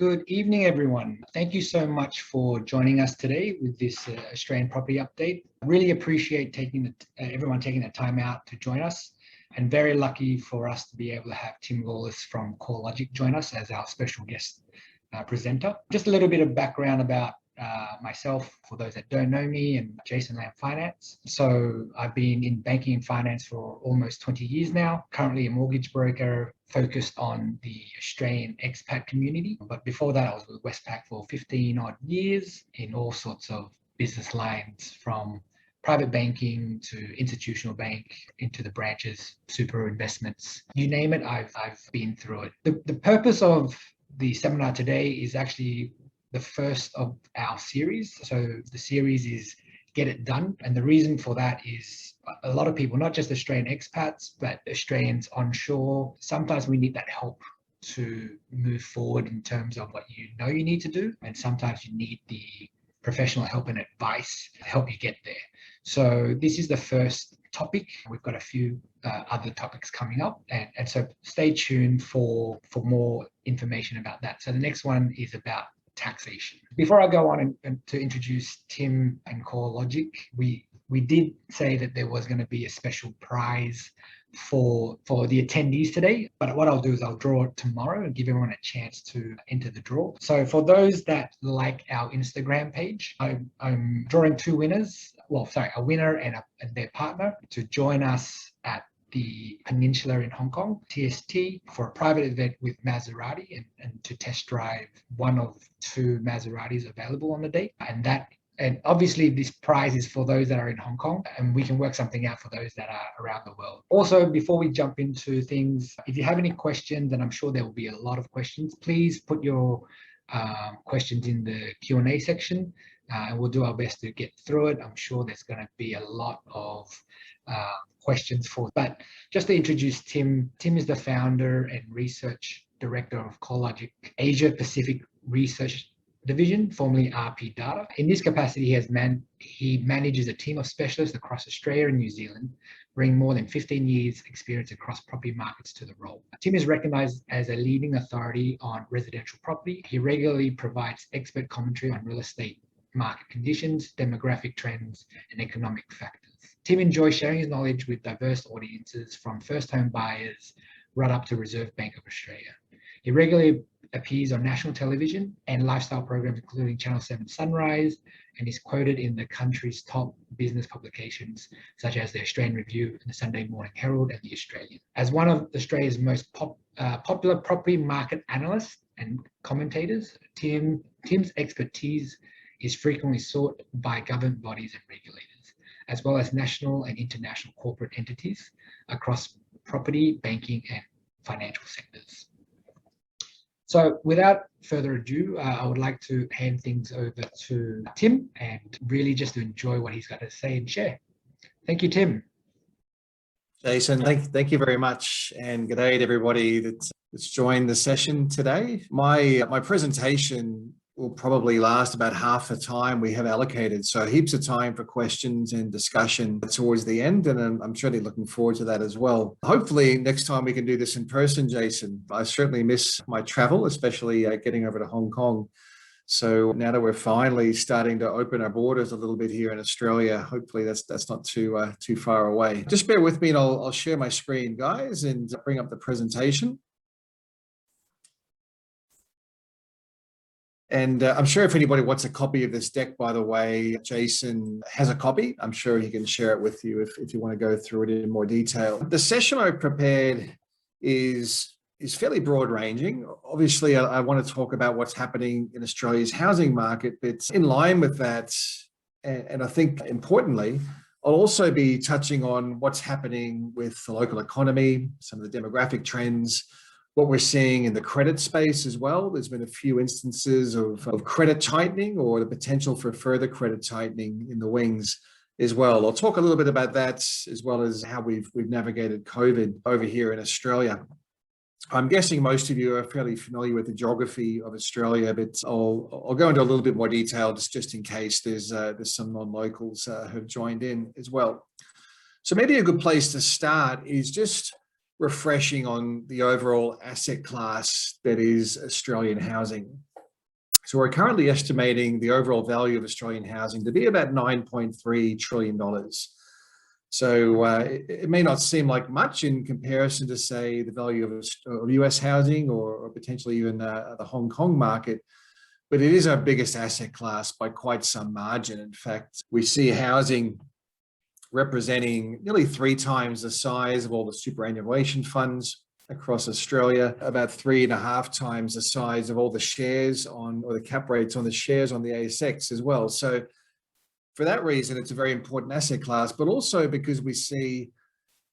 Good evening, everyone. Thank you so much for joining us today with this Australian property update. Really appreciate everyone taking the time out to join us, and very lucky for us to be able to have Tim Lawless from CoreLogic join us as our special guest presenter. Just a little bit of background about myself, for those that don't know me, and Jason Lamb Finance. So I've been in banking and finance for almost 20 years now, currently a mortgage broker focused on the Australian expat community. But before that, I was with Westpac for 15 odd years in all sorts of business lines, from private banking to institutional bank, into the branches, super investments, you name it, I've been through it. The purpose of the seminar today is actually the first of our series. So the series is Get It Done. And the reason for that is a lot of people, not just Australian expats, but Australians onshore, sometimes we need that help to move forward in terms of what you know you need to do. And sometimes you need the professional help and advice to help you get there. So this is the first topic. We've got a few other topics coming up, and so stay tuned for more information about that. So the next one is about taxation. Before I go on and to introduce Tim and CoreLogic, we did say that there was going to be a special prize for the attendees today, but what I'll do is I'll draw it tomorrow and give everyone a chance to enter the draw. So for those that like our Instagram page, I'm drawing two winners. Well, sorry, a winner and their partner to join us at the Peninsula in Hong Kong, TST, for a private event with Maserati and to test drive one of two Maseratis available on the day. And obviously this prize is for those that are in Hong Kong, and we can work something out for those that are around the world. Also, before we jump into things, if you have any questions, and I'm sure there will be a lot of questions, please put your questions in the Q&A section, and we'll do our best to get through it. I'm sure there's going to be a lot of questions but just to introduce Tim. Tim is the founder and research director of CoreLogic Asia Pacific Research Division, formerly RP Data. In this capacity, he manages a team of specialists across Australia and New Zealand, bringing more than 15 years experience across property markets to the role. Tim is recognized as a leading authority on residential property. He regularly provides expert commentary on real estate market conditions, demographic trends, and economic factors. Tim enjoys sharing his knowledge with diverse audiences, from first home buyers right up to Reserve Bank of Australia. He regularly appears on national television and lifestyle programs, including Channel 7 Sunrise, and is quoted in the country's top business publications, such as the Australian Review, and the Sunday Morning Herald, and the Australian. As one of Australia's most popular property market analysts and commentators, Tim's expertise is frequently sought by government bodies and regulators, as well as national and international corporate entities across property, banking, and financial sectors. So without further ado, I would like to hand things over to Tim, and really just to enjoy what he's got to say and share. Thank you, Tim. Jason, thank you very much, and good day to everybody that's joined the session today. My presentation will probably last about half the time we have allocated, so heaps of time for questions and discussion towards the end, and I'm certainly looking forward to that as well. Hopefully next time we can do this in person, Jason. I certainly miss my travel, especially getting over to Hong Kong. So now that we're finally starting to open our borders a little bit here in Australia, hopefully that's not too far away. Just bear with me and I'll share my screen, guys, and bring up the presentation. And I'm sure if anybody wants a copy of this deck, by the way, Jason has a copy. I'm sure he can share it with you if you want to go through it in more detail. The session I prepared is fairly broad ranging. Obviously, I want to talk about what's happening in Australia's housing market, but in line with that, and I think importantly, I'll also be touching on what's happening with the local economy, some of the demographic trends, what we're seeing in the credit space as well. There's been a few instances of credit tightening, or the potential for further credit tightening in the wings as well. I'll talk a little bit about that, as well as how we've navigated COVID over here in Australia. I'm guessing most of you are fairly familiar with the geography of Australia, but I'll go into a little bit more detail just in case there's some non-locals who've joined in as well. So maybe a good place to start is just refreshing on the overall asset class that is Australian housing. So we're currently estimating the overall value of Australian housing to be about $9.3 trillion. So it may not seem like much in comparison to, say, the value of US housing or potentially even the Hong Kong market, but it is our biggest asset class by quite some margin. In fact, we see housing representing nearly 3 times the size of all the superannuation funds across Australia, about 3.5 times the size of all the shares on, or the cap rates on the shares on the ASX as well. So for that reason, it's a very important asset class, but also because we see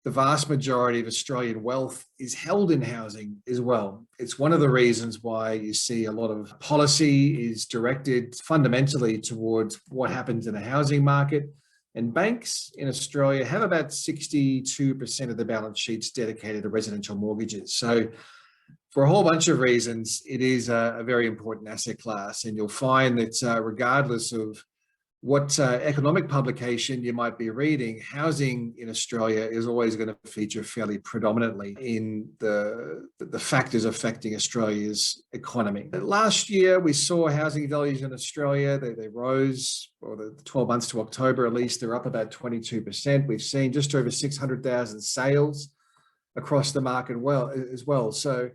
the vast majority of Australian wealth is held in housing as well. It's one of the reasons why you see a lot of policy is directed fundamentally towards what happens in the housing market. And banks in Australia have about 62% of the balance sheets dedicated to residential mortgages. So for a whole bunch of reasons, it is a very important asset class. And you'll find that regardless of what economic publication you might be reading, housing in Australia is always going to feature fairly predominantly in the factors affecting Australia's economy. Last year, we saw housing values in Australia, they rose, or the 12 months to October at least, they're up about 22%. We've seen just over 600,000 sales across the market as well. So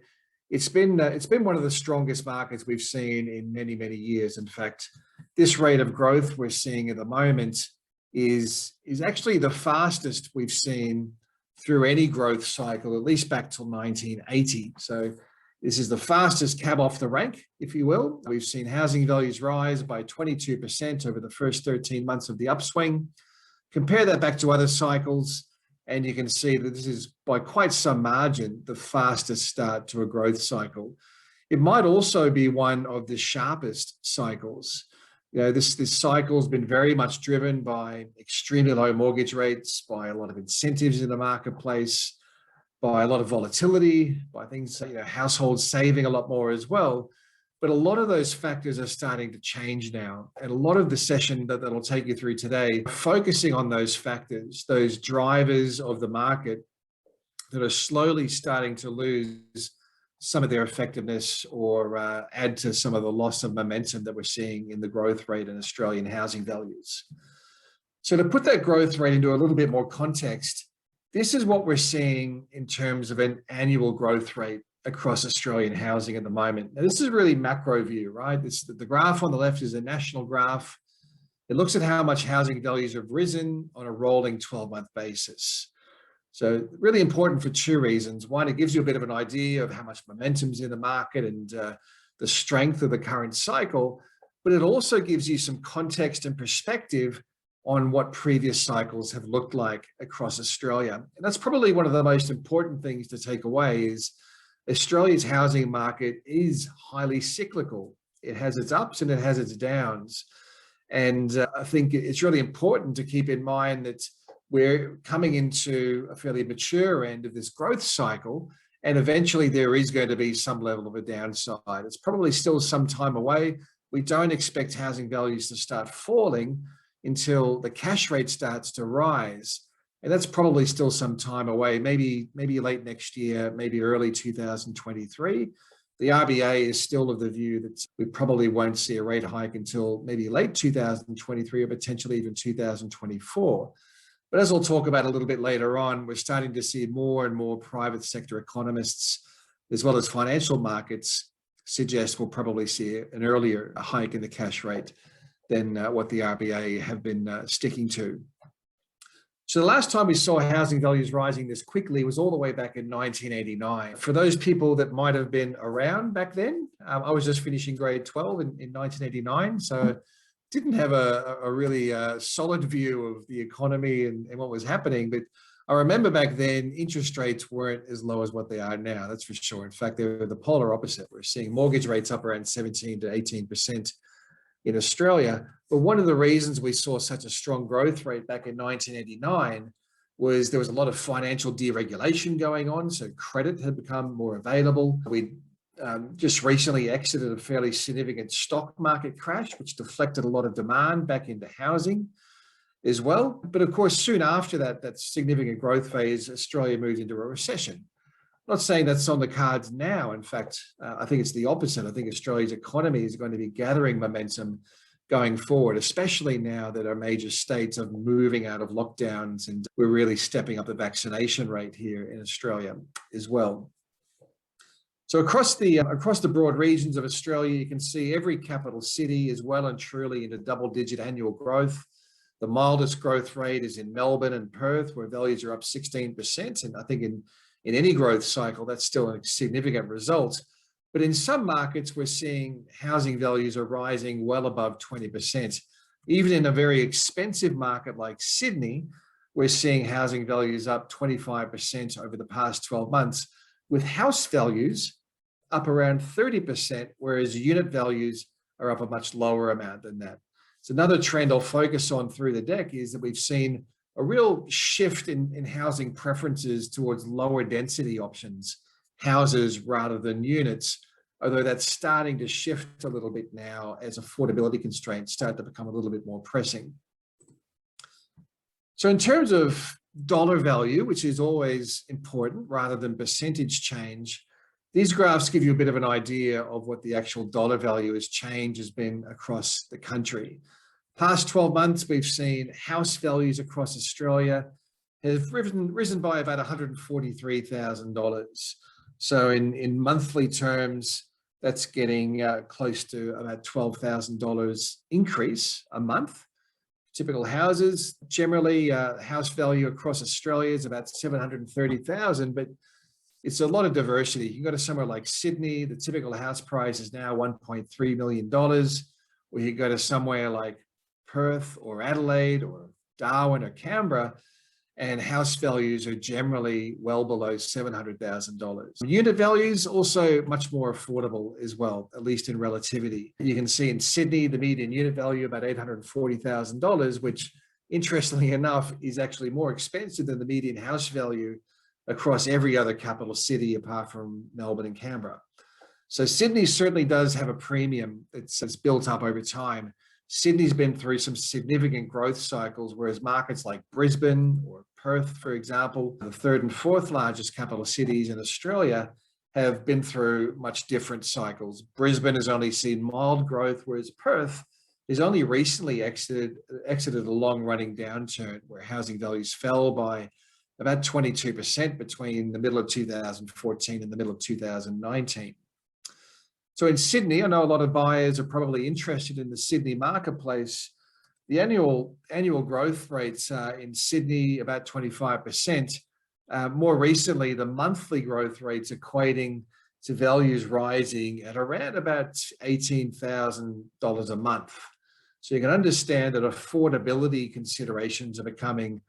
it's been one of the strongest markets we've seen in many, many years. In fact, this rate of growth we're seeing at the moment is actually the fastest we've seen through any growth cycle, at least back till 1980. So this is the fastest cab off the rank, if you will. We've seen housing values rise by 22% over the first 13 months of the upswing. Compare that back to other cycles, and you can see that this is by quite some margin the fastest start to a growth cycle. It might also be one of the sharpest cycles. You know, this cycle has been very much driven by extremely low mortgage rates, by a lot of incentives in the marketplace, by a lot of volatility, by things, you know, households saving a lot more as well. But a lot of those factors are starting to change now. And a lot of the session that'll take you through today, focusing on those factors, those drivers of the market that are slowly starting to lose some of their effectiveness or add to some of the loss of momentum that we're seeing in the growth rate in Australian housing values. So to put that growth rate into a little bit more context, this is what we're seeing in terms of an annual growth rate across Australian housing at the moment. Now, this is really macro view, right? The graph on the left is a national graph. It looks at how much housing values have risen on a rolling 12-month basis. So really important for 2 reasons. One, it gives you a bit of an idea of how much momentum's in the market and the strength of the current cycle, but it also gives you some context and perspective on what previous cycles have looked like across Australia. And that's probably one of the most important things to take away is Australia's housing market is highly cyclical. It has its ups and it has its downs. And I think it's really important to keep in mind that we're coming into a fairly mature end of this growth cycle, and eventually there is going to be some level of a downside. It's probably still some time away. We don't expect housing values to start falling until the cash rate starts to rise. And that's probably still some time away, maybe late next year, maybe early 2023. The RBA is still of the view that we probably won't see a rate hike until maybe late 2023 or potentially even 2024. But as I'll talk about a little bit later on, we're starting to see more and more private sector economists, as well as financial markets, suggest we'll probably see an earlier hike in the cash rate than what the RBA have been sticking to. So the last time we saw housing values rising this quickly was all the way back in 1989. For those people that might have been around back then, I was just finishing grade 12 in 1989, so didn't have a really solid view of the economy and what was happening. But I remember back then, interest rates weren't as low as what they are now, that's for sure. In fact, they were the polar opposite. We're seeing mortgage rates up around 17 to 18% in Australia. But one of the reasons we saw such a strong growth rate back in 1989 was there was a lot of financial deregulation going on. So credit had become more available. We just recently exited a fairly significant stock market crash, which deflected a lot of demand back into housing as well. But of course, soon after that significant growth phase, Australia moved into a recession. Not saying that's on the cards now. In fact, I think it's the opposite. I think Australia's economy is going to be gathering momentum going forward, especially now that our major states are moving out of lockdowns and we're really stepping up the vaccination rate here in Australia as well. So across the broad regions of Australia, you can see every capital city is well and truly into double-digit annual growth. The mildest growth rate is in Melbourne and Perth, where values are up 16%. And I think in any growth cycle, that's still a significant result. But in some markets, we're seeing housing values are rising well above 20%. Even in a very expensive market like Sydney, we're seeing housing values up 25% over the past 12 months, with house values up around 30%, whereas unit values are up a much lower amount than that. So another trend I'll focus on through the deck is that we've seen a real shift in housing preferences towards lower density options, houses rather than units, although that's starting to shift a little bit now as affordability constraints start to become a little bit more pressing. So in terms of dollar value, which is always important rather than percentage change, these graphs give you a bit of an idea of what the actual dollar value has been across the country. Past 12 months, we've seen house values across Australia have risen by about $143,000. So in monthly terms, that's getting close to about $12,000 increase a month. Typical houses, generally house value across Australia is about 730,000, but it's a lot of diversity. You can go to somewhere like Sydney, the typical house price is now $1.3 million. Or you go to somewhere like Perth or Adelaide or Darwin or Canberra, and house values are generally well below $700,000. Unit values also much more affordable as well, at least in relativity. You can see in Sydney, the median unit value about $840,000, which interestingly enough is actually more expensive than the median house value across every other capital city apart from Melbourne and Canberra. So Sydney certainly does have a premium that's built up over time. Sydney's been through some significant growth cycles, whereas markets like Brisbane or Perth, for example, the third and fourth largest capital cities in Australia, have been through much different cycles. Brisbane has only seen mild growth, whereas Perth has only recently exited a long-running downturn where housing values fell by about 22% between the middle of 2014 and the middle of 2019. So in Sydney, I know a lot of buyers are probably interested in the Sydney marketplace. The annual growth rates in Sydney about 25%. More recently, the monthly growth rates equating to values rising at around about $18,000 a month. So you can understand that affordability considerations are becoming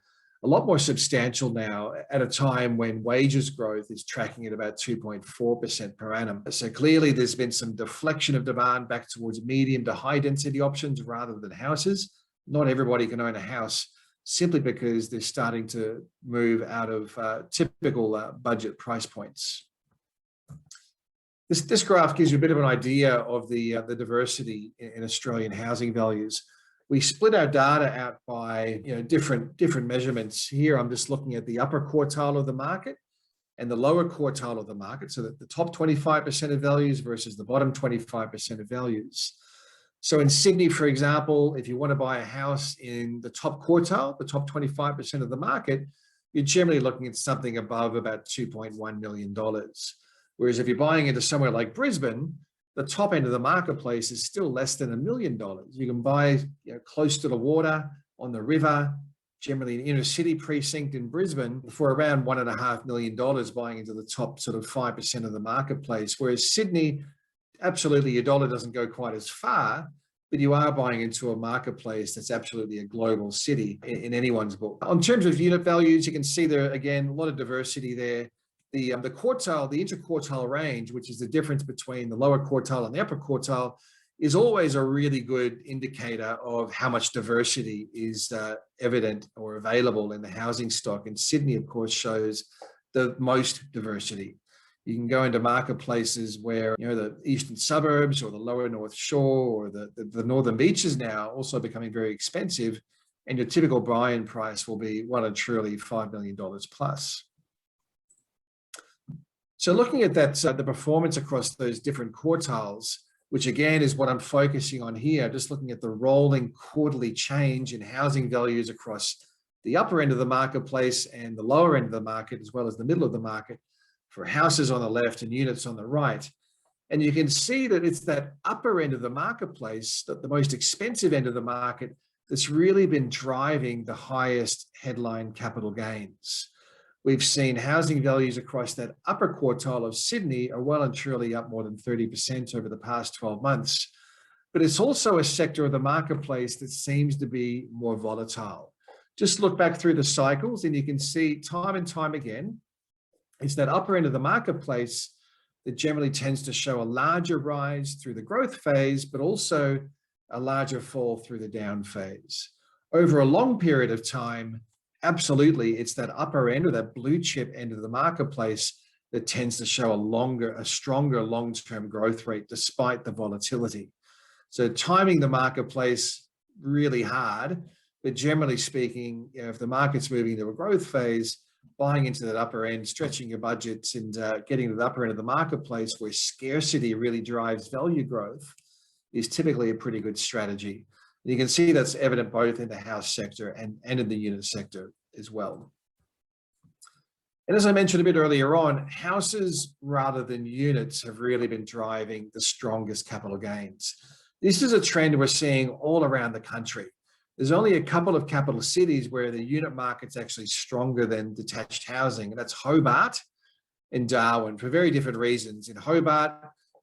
a lot more substantial now at a time when wages growth is tracking at about 2.4% per annum. So clearly there's been some deflection of demand back towards medium to high density options rather than houses. Not everybody can own a house simply because they're starting to move out of typical budget price points. This graph gives you a bit of an idea of the diversity in Australian housing values. We split our data out by different measurements. Here I'm just looking at the upper quartile of the market and the lower quartile of the market, so that the top 25% of values versus the bottom 25% of values. So in Sydney, for example, if you want to buy a house in the top quartile, the top 25% of the market, you're generally looking at something above about $2.1 million. Whereas if you're buying into somewhere like Brisbane, the top end of the marketplace is still less than $1 million. You can buy close to the water, on the river, generally an inner city precinct in Brisbane for around $1.5 million buying into the top sort of 5% of the marketplace. Whereas Sydney, absolutely your dollar doesn't go quite as far, but you are buying into a marketplace that's absolutely a global city in anyone's book. In terms of unit values, you can see there, again, a lot of diversity there. The interquartile range, which is the difference between the lower quartile and the upper quartile, is always a really good indicator of how much diversity is evident or available in the housing stock. And Sydney, of course, shows the most diversity. You can go into marketplaces where the eastern suburbs or the lower North Shore or the northern beaches now also becoming very expensive, and your typical buy-in price will be well and truly $5 million plus. So looking at that, the performance across those different quartiles, which again is what I'm focusing on here, just looking at the rolling quarterly change in housing values across the upper end of the marketplace and the lower end of the market, as well as the middle of the market, for houses on the left and units on the right. And you can see that it's that upper end of the marketplace, that the most expensive end of the market, that's really been driving the highest headline capital gains. We've seen housing values across that upper quartile of Sydney are well and truly up more than 30% over the past 12 months. But it's also a sector of the marketplace that seems to be more volatile. Just look back through the cycles and you can see time and time again, it's that upper end of the marketplace that generally tends to show a larger rise through the growth phase, but also a larger fall through the down phase. Over a long period of time, absolutely, it's that upper end or that blue chip end of the marketplace that tends to show a stronger long-term growth rate despite the volatility. So timing the marketplace really hard, but generally speaking, if the market's moving into a growth phase, buying into that upper end, stretching your budgets and getting to the upper end of the marketplace where scarcity really drives value growth is typically a pretty good strategy. You can see that's evident both in the house sector and in the unit sector as well. And as I mentioned a bit earlier on, houses rather than units have really been driving the strongest capital gains. This is a trend we're seeing all around the country. There's only a couple of capital cities where the unit market's actually stronger than detached housing, and that's Hobart and Darwin for very different reasons. In Hobart,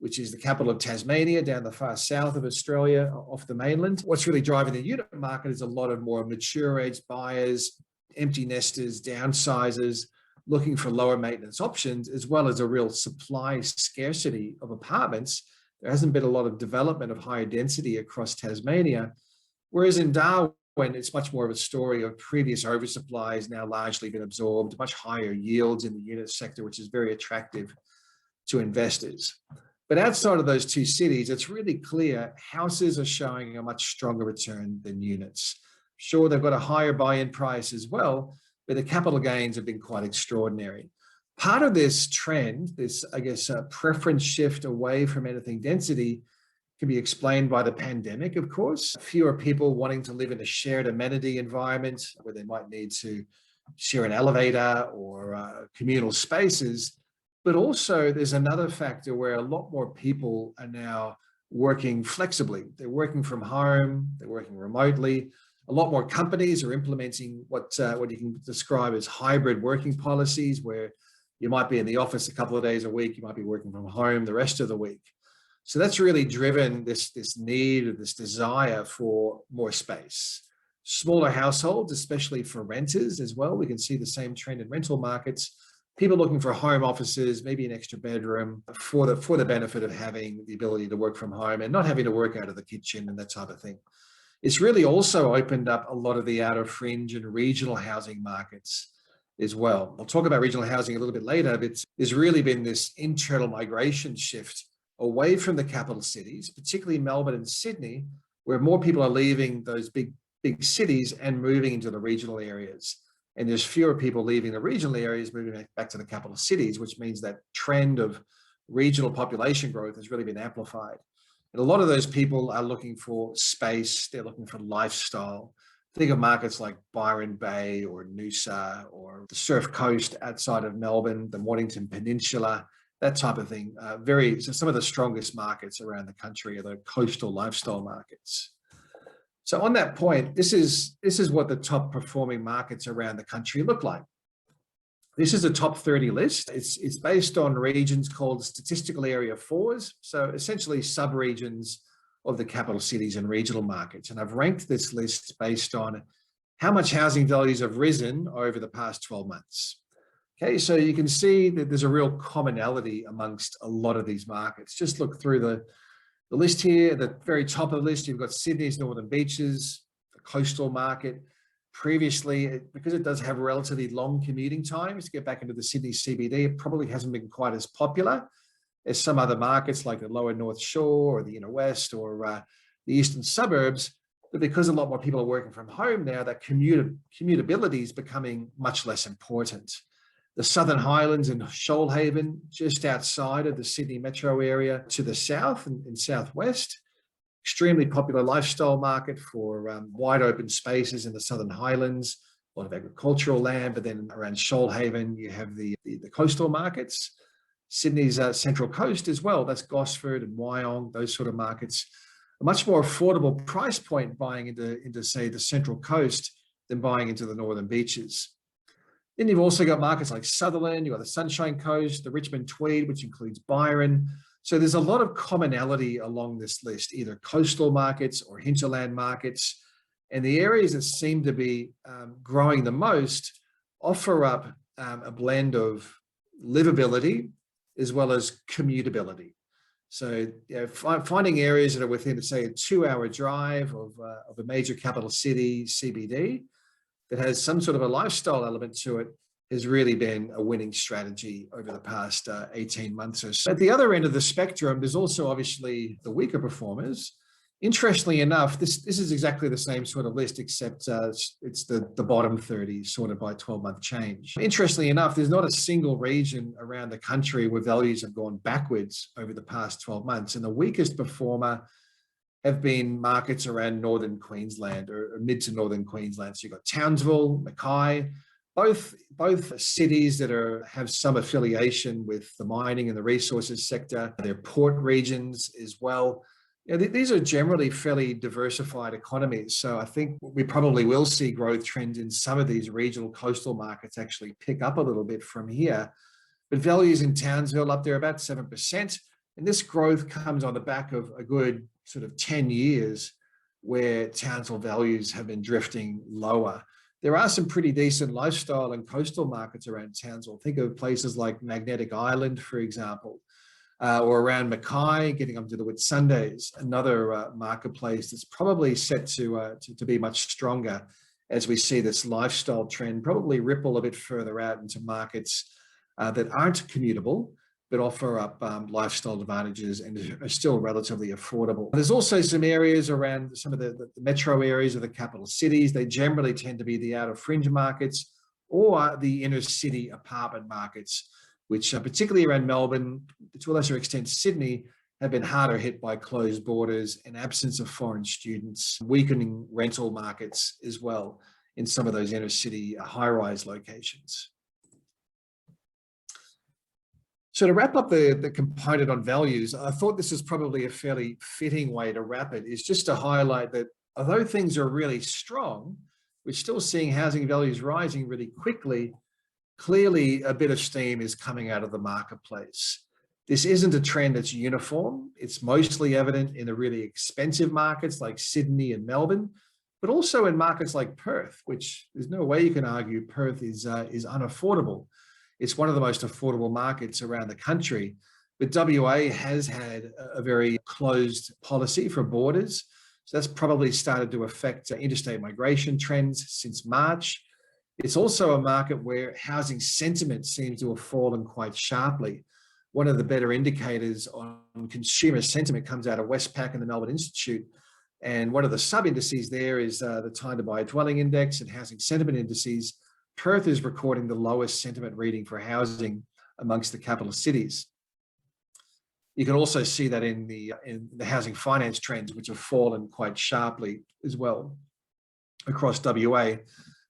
which is the capital of Tasmania, down the far south of Australia, off the mainland, what's really driving the unit market is a lot of more mature age buyers, empty nesters, downsizers, looking for lower maintenance options, as well as a real supply scarcity of apartments. There hasn't been a lot of development of higher density across Tasmania. Whereas in Darwin, it's much more of a story of previous oversupply has now largely been absorbed, much higher yields in the unit sector, which is very attractive to investors. But outside of those two cities, it's really clear houses are showing a much stronger return than units. Sure, they've got a higher buy-in price as well, but the capital gains have been quite extraordinary. Part of this trend, this, I guess, preference shift away from anything density can be explained by the pandemic, of course. Fewer people wanting to live in a shared amenity environment where they might need to share an elevator or communal spaces. But also there's another factor where a lot more people are now working flexibly. They're working from home, they're working remotely. A lot more companies are implementing what you can describe as hybrid working policies, where you might be in the office a couple of days a week, you might be working from home the rest of the week. So that's really driven this need or this desire for more space. Smaller households, especially for renters as well. We can see the same trend in rental markets. People looking for home offices, maybe an extra bedroom for the benefit of having the ability to work from home and not having to work out of the kitchen and that type of thing. It's really also opened up a lot of the outer fringe and regional housing markets as well. I'll talk about regional housing a little bit later, but there's really been this internal migration shift away from the capital cities, particularly Melbourne and Sydney, where more people are leaving those big cities and moving into the regional areas. And there's fewer people leaving the regional areas, moving back to the capital cities, which means that trend of regional population growth has really been amplified. And a lot of those people are looking for space, they're looking for lifestyle. Think of markets like Byron Bay or Noosa or the Surf Coast outside of Melbourne, the Mornington Peninsula, that type of thing. So some of the strongest markets around the country are the coastal lifestyle markets. So on that point, this is what the top performing markets around the country look like. This is a top 30 list. It's based on regions called statistical area 4s. So essentially sub-regions of the capital cities and regional markets. And I've ranked this list based on how much housing values have risen over the past 12 months. Okay, so you can see that there's a real commonality amongst a lot of these markets. Just look through the list here. At the very top of the list, you've got Sydney's Northern Beaches, the coastal market. Previously, because it does have relatively long commuting times to get back into the Sydney CBD, it probably hasn't been quite as popular as some other markets like the lower North Shore or the inner west or the eastern suburbs. But because a lot more people are working from home now, that commutability is becoming much less important. The Southern Highlands and Shoalhaven, just outside of the Sydney metro area to the south and southwest. Extremely popular lifestyle market for wide open spaces in the Southern Highlands, a lot of agricultural land, but then around Shoalhaven, you have the coastal markets. Sydney's Central Coast as well, that's Gosford and Wyong, those sort of markets. A much more affordable price point buying into say, the Central Coast than buying into the northern beaches. Then you've also got markets like Sutherland, you've got the Sunshine Coast, the Richmond Tweed, which includes Byron. So there's a lot of commonality along this list, either coastal markets or hinterland markets. And the areas that seem to be growing the most offer up a blend of livability as well as commutability. So finding areas that are within, say, a 2-hour drive of a major capital city, CBD, that has some sort of a lifestyle element to it has really been a winning strategy over the past 18 months or so. At the other end of the spectrum, there's also obviously the weaker performers. Interestingly enough, this is exactly the same sort of list, except it's the bottom 30 sorted by 12-month change. Interestingly enough, there's not a single region around the country where values have gone backwards over the past 12 months. And the weakest performer have been markets around northern Queensland or mid to northern Queensland. So you've got Townsville, Mackay, both cities that have some affiliation with the mining and the resources sector. They're port regions as well. These are generally fairly diversified economies. So I think we probably will see growth trends in some of these regional coastal markets actually pick up a little bit from here. But values in Townsville up there about 7%. And this growth comes on the back of a good sort of 10 years where Townsville values have been drifting lower. There are some pretty decent lifestyle and coastal markets around Townsville. Think of places like Magnetic Island, for example. Or around Mackay, getting up to the Whitsundays, another marketplace that's probably set to be much stronger as we see this lifestyle trend probably ripple a bit further out into markets that aren't commutable, but offer up lifestyle advantages and are still relatively affordable. There's also some areas around some of the metro areas of the capital cities. They generally tend to be the outer fringe markets or the inner city apartment markets, which particularly around Melbourne, to a lesser extent Sydney, have been harder hit by closed borders and absence of foreign students, weakening rental markets as well in some of those inner city high-rise locations. So to wrap up the component on values, I thought this is probably a fairly fitting way to wrap it, is just to highlight that although things are really strong, we're still seeing housing values rising really quickly. Clearly, a bit of steam is coming out of the marketplace. This isn't a trend that's uniform. It's mostly evident in the really expensive markets like Sydney and Melbourne, but also in markets like Perth, which there's no way you can argue Perth is unaffordable. It's one of the most affordable markets around the country, but WA has had a very closed policy for borders. So that's probably started to affect interstate migration trends since March. It's also a market where housing sentiment seems to have fallen quite sharply. One of the better indicators on consumer sentiment comes out of Westpac and the Melbourne Institute. And one of the sub-indices there is the time to buy a dwelling index and housing sentiment indices. Perth is recording the lowest sentiment reading for housing amongst the capital cities. You can also see that in the housing finance trends, which have fallen quite sharply as well across WA.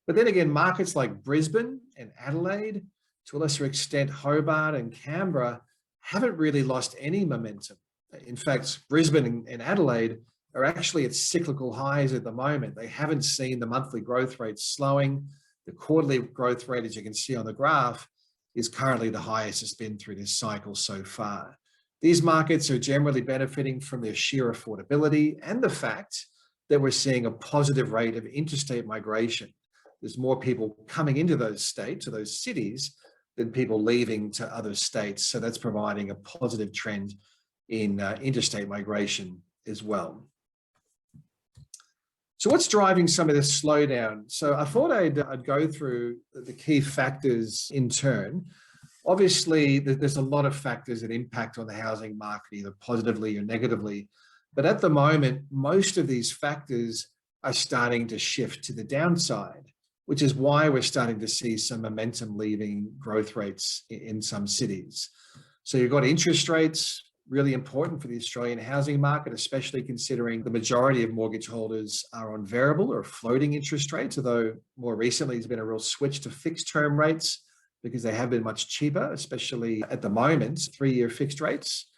But then again, markets like Brisbane and Adelaide, to a lesser extent Hobart and Canberra, haven't really lost any momentum. In fact, Brisbane and Adelaide are actually at cyclical highs at the moment. They haven't seen the monthly growth rate slowing. The quarterly growth rate, as you can see on the graph, is currently the highest it's been through this cycle so far. These markets are generally benefiting from their sheer affordability and the fact that we're seeing a positive rate of interstate migration. There's more people coming into those states or those cities than people leaving to other states. So that's providing a positive trend in interstate migration as well. So what's driving some of this slowdown? So I thought I'd go through the key factors in turn. Obviously, there's a lot of factors that impact on the housing market, either positively or negatively. But at the moment, most of these factors are starting to shift to the downside, which is why we're starting to see some momentum leaving growth rates in some cities. So you've got interest rates, really important for the Australian housing market, especially considering the majority of mortgage holders are on variable or floating interest rates, although more recently there's been a real switch to fixed term rates because they have been much cheaper, especially at the moment, 3-year fixed rates.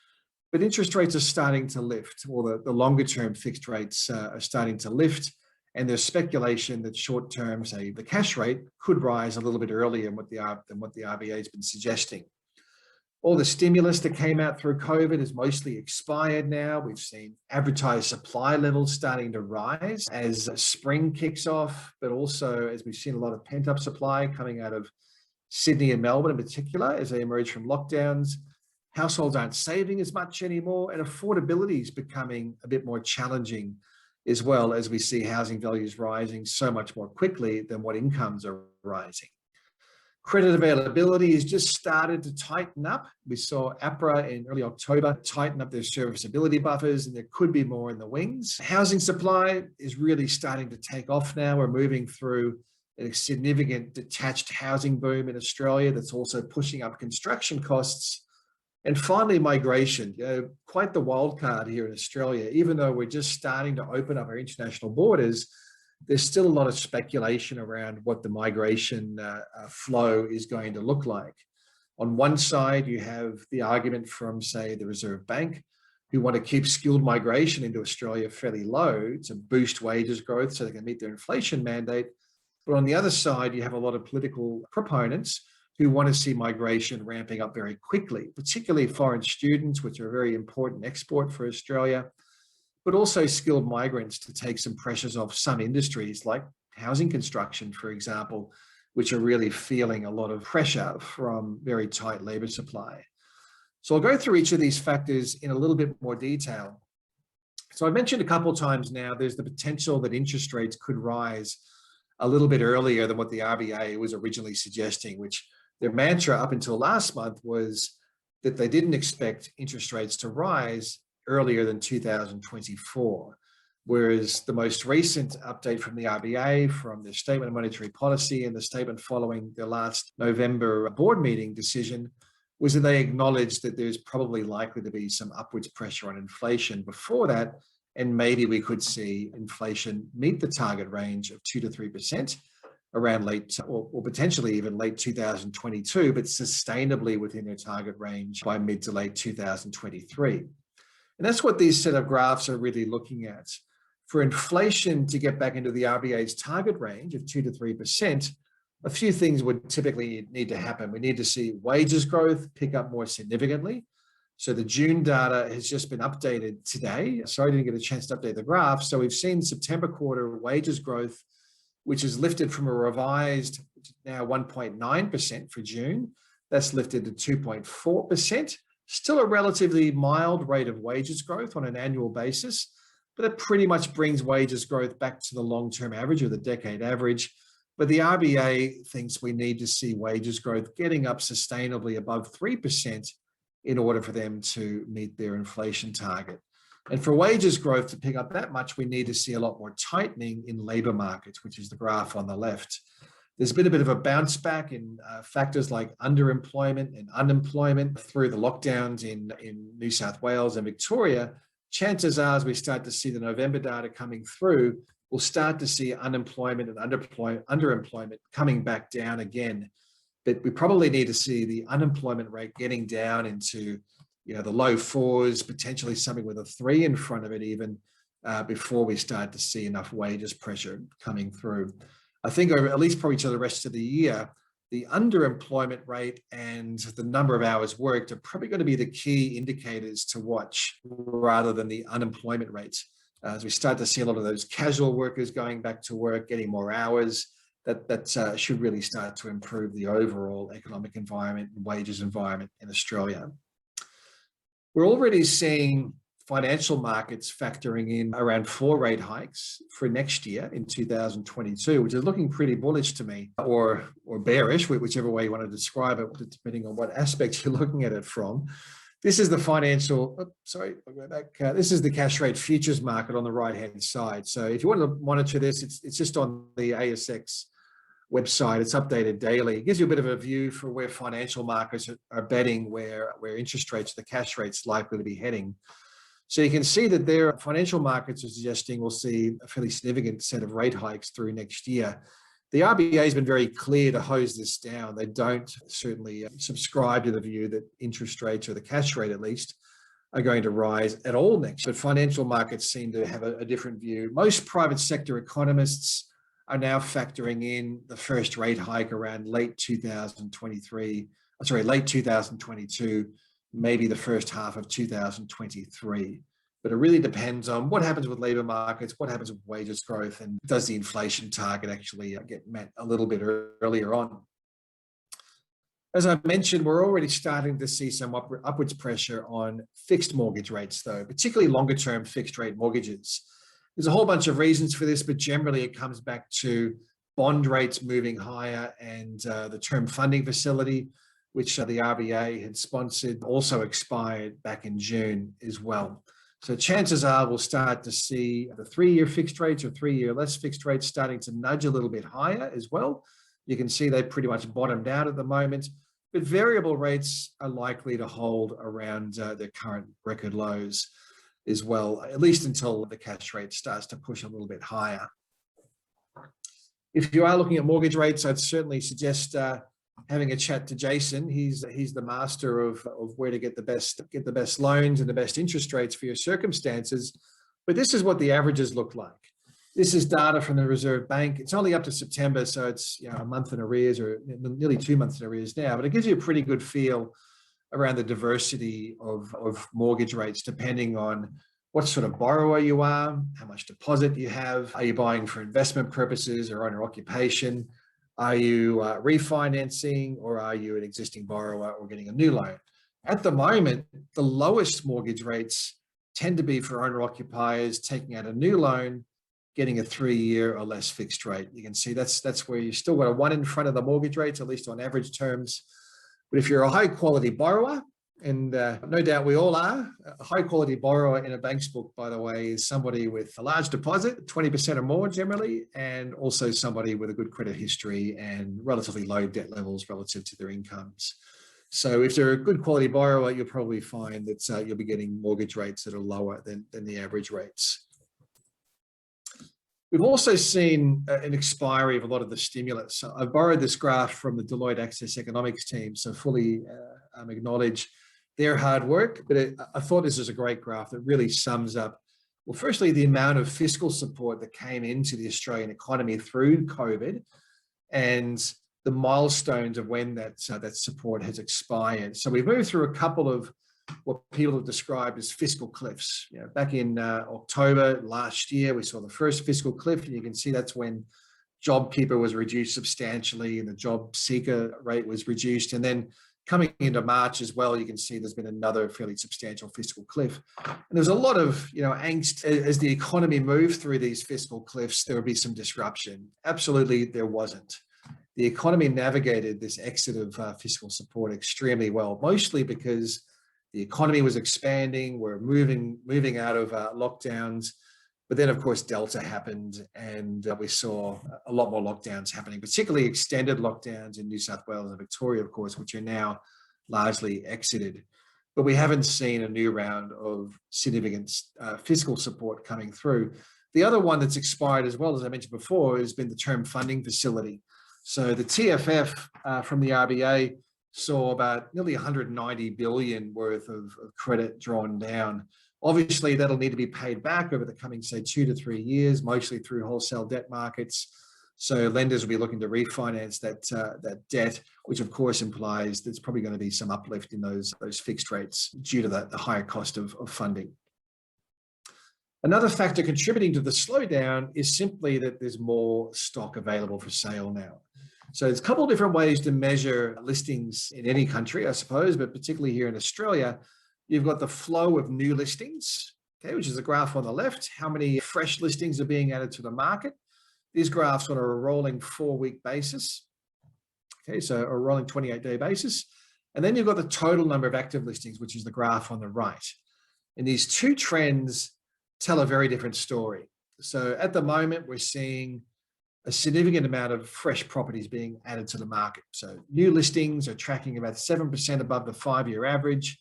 But interest rates are starting to lift, or the longer term fixed rates are starting to lift. And there's speculation that short term, say the cash rate, could rise a little bit earlier than what the RBA has been suggesting. All the stimulus that came out through COVID is mostly expired now. We've seen advertised supply levels starting to rise as spring kicks off, but also as we've seen a lot of pent-up supply coming out of Sydney and Melbourne in particular as they emerge from lockdowns. Households aren't saving as much anymore, and affordability is becoming a bit more challenging as well, as we see housing values rising so much more quickly than what incomes are rising. Credit availability has just started to tighten up. We saw APRA in early October tighten up their serviceability buffers, and there could be more in the wings. Housing supply is really starting to take off now. We're moving through a significant detached housing boom in Australia that's also pushing up construction costs. And finally, migration, quite the wild card here in Australia. Even though we're just starting to open up our international borders, there's still a lot of speculation around what the migration flow is going to look like. On one side, you have the argument from, say, the Reserve Bank, who want to keep skilled migration into Australia fairly low to boost wages growth so they can meet their inflation mandate. But on the other side, you have a lot of political proponents who want to see migration ramping up very quickly, particularly foreign students, which are a very important export for Australia, but also skilled migrants to take some pressures off some industries like housing construction, for example, which are really feeling a lot of pressure from very tight labour supply. So I'll go through each of these factors in a little bit more detail. So I mentioned a couple of times now, there's the potential that interest rates could rise a little bit earlier than what the RBA was originally suggesting, which their mantra up until last month was that they didn't expect interest rates to rise earlier than 2024. Whereas the most recent update from the RBA, from their statement of monetary policy and the statement following their last November board meeting decision, was that they acknowledged that there's probably likely to be some upwards pressure on inflation before that, and maybe we could see inflation meet the target range of 2 to 3% around late or potentially even late 2022, but sustainably within their target range by mid to late 2023. And that's what these set of graphs are really looking at. For inflation to get back into the RBA's target range of 2 to 3%, a few things would typically need to happen. We need to see wages growth pick up more significantly. So the June data has just been updated today. Sorry, I didn't get a chance to update the graph. So we've seen September quarter wages growth, which is lifted from a revised now 1.9% for June. That's lifted to 2.4%. Still a relatively mild rate of wages growth on an annual basis, but it pretty much brings wages growth back to the long-term average or the decade average. But the RBA thinks we need to see wages growth getting up sustainably above 3% in order for them to meet their inflation target. And for wages growth to pick up that much, we need to see a lot more tightening in labour markets, which is the graph on the left. There's been a bit of a bounce back in factors like underemployment and unemployment through the lockdowns in New South Wales and Victoria. Chances are, as we start to see the November data coming through, we'll start to see unemployment and underemployment coming back down again. But we probably need to see the unemployment rate getting down into the low 4s, potentially something with a 3 in front of it even, before we start to see enough wages pressure coming through. I think over at least probably to the rest of the year, the underemployment rate and the number of hours worked are probably going to be the key indicators to watch rather than the unemployment rates. As we start to see a lot of those casual workers going back to work, getting more hours, that should really start to improve the overall economic environment and wages environment in Australia. We're already seeing financial markets factoring in around 4 rate hikes for next year in 2022, which is looking pretty bullish to me, or bearish, whichever way you want to describe it, depending on what aspect you're looking at it from. This is the this is the cash rate futures market on the right-hand side. So if you want to monitor this, it's just on the ASX website. It's updated daily. It gives you a bit of a view for where financial markets are betting, where interest rates, the cash rates, likely to be heading. So you can see that their financial markets are suggesting we'll see a fairly significant set of rate hikes through next year. The RBA has been very clear to hose this down. They don't certainly subscribe to the view that interest rates, or the cash rate at least, are going to rise at all next year. But financial markets seem to have a different view. Most private sector economists are now factoring in the first rate hike around late 2022, maybe the first half of 2023. But it really depends on what happens with labour markets, what happens with wages growth, and does the inflation target actually get met a little bit earlier on. As I mentioned, we're already starting to see some upwards pressure on fixed mortgage rates, though, particularly longer-term fixed-rate mortgages. There's a whole bunch of reasons for this, but generally it comes back to bond rates moving higher, and the term funding facility, which the RBA had sponsored, also expired back in June as well. So chances are we'll start to see the 3-year fixed rates or 3-year less fixed rates starting to nudge a little bit higher as well. You can see they pretty much bottomed out at the moment, but variable rates are likely to hold around their current record lows as well, at least until the cash rate starts to push a little bit higher. If you are looking at mortgage rates, I'd certainly suggest having a chat to Jason. He's the master of where to get the best loans and the best interest rates for your circumstances. But this is what the averages look like. This is data from the Reserve Bank. It's only up to September, so it's a month in arrears, or nearly 2 months in arrears now, but it gives you a pretty good feel around the diversity of mortgage rates, depending on what sort of borrower you are, how much deposit you have, are you buying for investment purposes or owner occupation, are you refinancing, or are you an existing borrower or getting a new loan? At the moment, the lowest mortgage rates tend to be for owner occupiers taking out a new loan, getting a 3-year or less fixed rate. You can see that's where you still got a 1 in front of the mortgage rates, at least on average terms. But if you're a high quality borrower, and no doubt we all are, a high quality borrower in a bank's book, by the way, is somebody with a large deposit, 20% or more generally, and also somebody with a good credit history and relatively low debt levels relative to their incomes. So if they're a good quality borrower, you'll probably find that you'll be getting mortgage rates that are lower than the average rates. We've also seen an expiry of a lot of the stimulus. I've borrowed this graph from the Deloitte Access Economics team, so fully acknowledge their hard work, but I thought this was a great graph that really sums up, well, firstly, the amount of fiscal support that came into the Australian economy through COVID, and the milestones of when that support has expired. So we've moved through a couple of what people have described as fiscal cliffs. Back in October last year, we saw the first fiscal cliff, and you can see that's when JobKeeper was reduced substantially and the job seeker rate was reduced. And then coming into March as well, you can see there's been another fairly substantial fiscal cliff. And there's a lot of angst as the economy moved through these fiscal cliffs. There would be some disruption. Absolutely, there wasn't. The economy navigated this exit of fiscal support extremely well, mostly because the economy was expanding. We're moving out of lockdowns. But then, of course, Delta happened, and we saw a lot more lockdowns happening, particularly extended lockdowns in New South Wales and Victoria, of course, which are now largely exited. But we haven't seen a new round of significant fiscal support coming through. The other one that's expired as well, as I mentioned before, has been the term funding facility. So the TFF from the RBA saw about nearly 190 billion worth of credit drawn down. Obviously, that'll need to be paid back over the coming, say, 2 to 3 years, mostly through wholesale debt markets. So lenders will be looking to refinance that debt, which of course implies there's probably going to be some uplift in those fixed rates due to the higher cost of funding. Another factor contributing to the slowdown is simply that there's more stock available for sale now. So there's a couple of different ways to measure listings in any country, I suppose, but particularly here in Australia. You've got the flow of new listings, okay, which is the graph on the left, how many fresh listings are being added to the market. These graphs on a rolling 4-week basis, okay, so a rolling 28-day basis. And then you've got the total number of active listings, which is the graph on the right. And these two trends tell a very different story. So at the moment, we're seeing a significant amount of fresh properties being added to the market. So new listings are tracking about 7% above the 5-year average.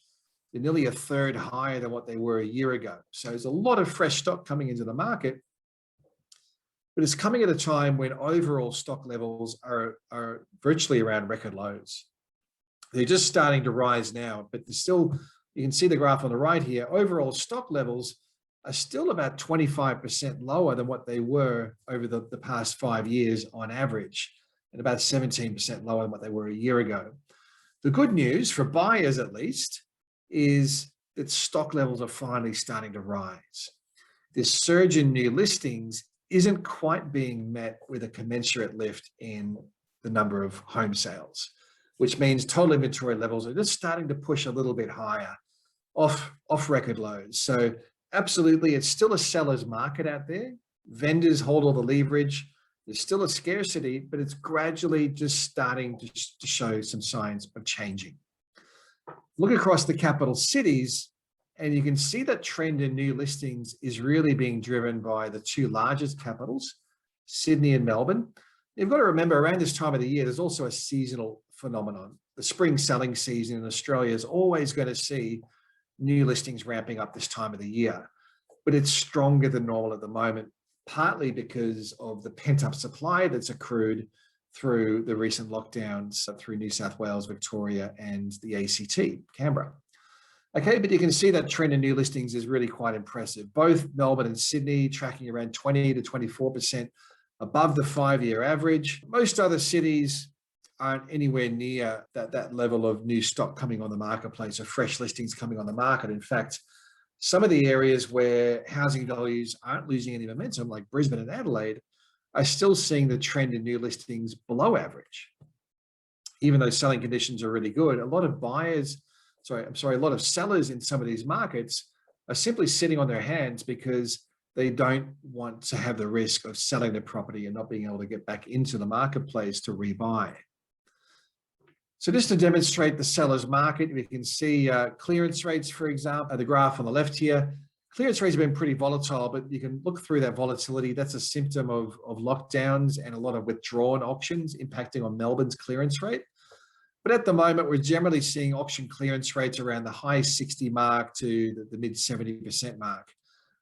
They're nearly a third higher than what they were a year ago. So there's a lot of fresh stock coming into the market, but it's coming at a time when overall stock levels are virtually around record lows. They're just starting to rise now, but there's still, you can see the graph on the right here, overall stock levels are still about 25% lower than what they were over the past 5 years on average, and about 17% lower than what they were a year ago. The good news, for buyers at least, is that stock levels are finally starting to rise. This surge in new listings isn't quite being met with a commensurate lift in the number of home sales, which means total inventory levels are just starting to push a little bit higher off record lows. So absolutely, it's still a seller's market out there. Vendors hold all the leverage. There's still a scarcity, but it's gradually just starting to show some signs of changing. Look across the capital cities, and you can see that trend in new listings is really being driven by the two largest capitals, Sydney and Melbourne. You've got to remember, around this time of the year, there's also a seasonal phenomenon. The spring selling season in Australia is always going to see new listings ramping up this time of the year, but it's stronger than normal at the moment, partly because of the pent-up supply that's accrued through the recent lockdowns through New South Wales, Victoria, and the ACT, Canberra. Okay, but you can see that trend in new listings is really quite impressive. Both Melbourne and Sydney tracking around 20 to 24% above the 5-year average. Most other cities aren't anywhere near that level of new stock coming on the marketplace or fresh listings coming on the market. In fact, some of the areas where housing values aren't losing any momentum, like Brisbane and Adelaide, are still seeing the trend in new listings below average. Even though selling conditions are really good, a lot of sellers in some of these markets are simply sitting on their hands because they don't want to have the risk of selling their property and not being able to get back into the marketplace to rebuy. So just to demonstrate the seller's market, we can see clearance rates, for example, the graph on the left here. Clearance rates have been pretty volatile, but you can look through that volatility. That's a symptom of lockdowns and a lot of withdrawn auctions impacting on Melbourne's clearance rate. But at the moment, we're generally seeing auction clearance rates around the high 60 mark to the mid 70% mark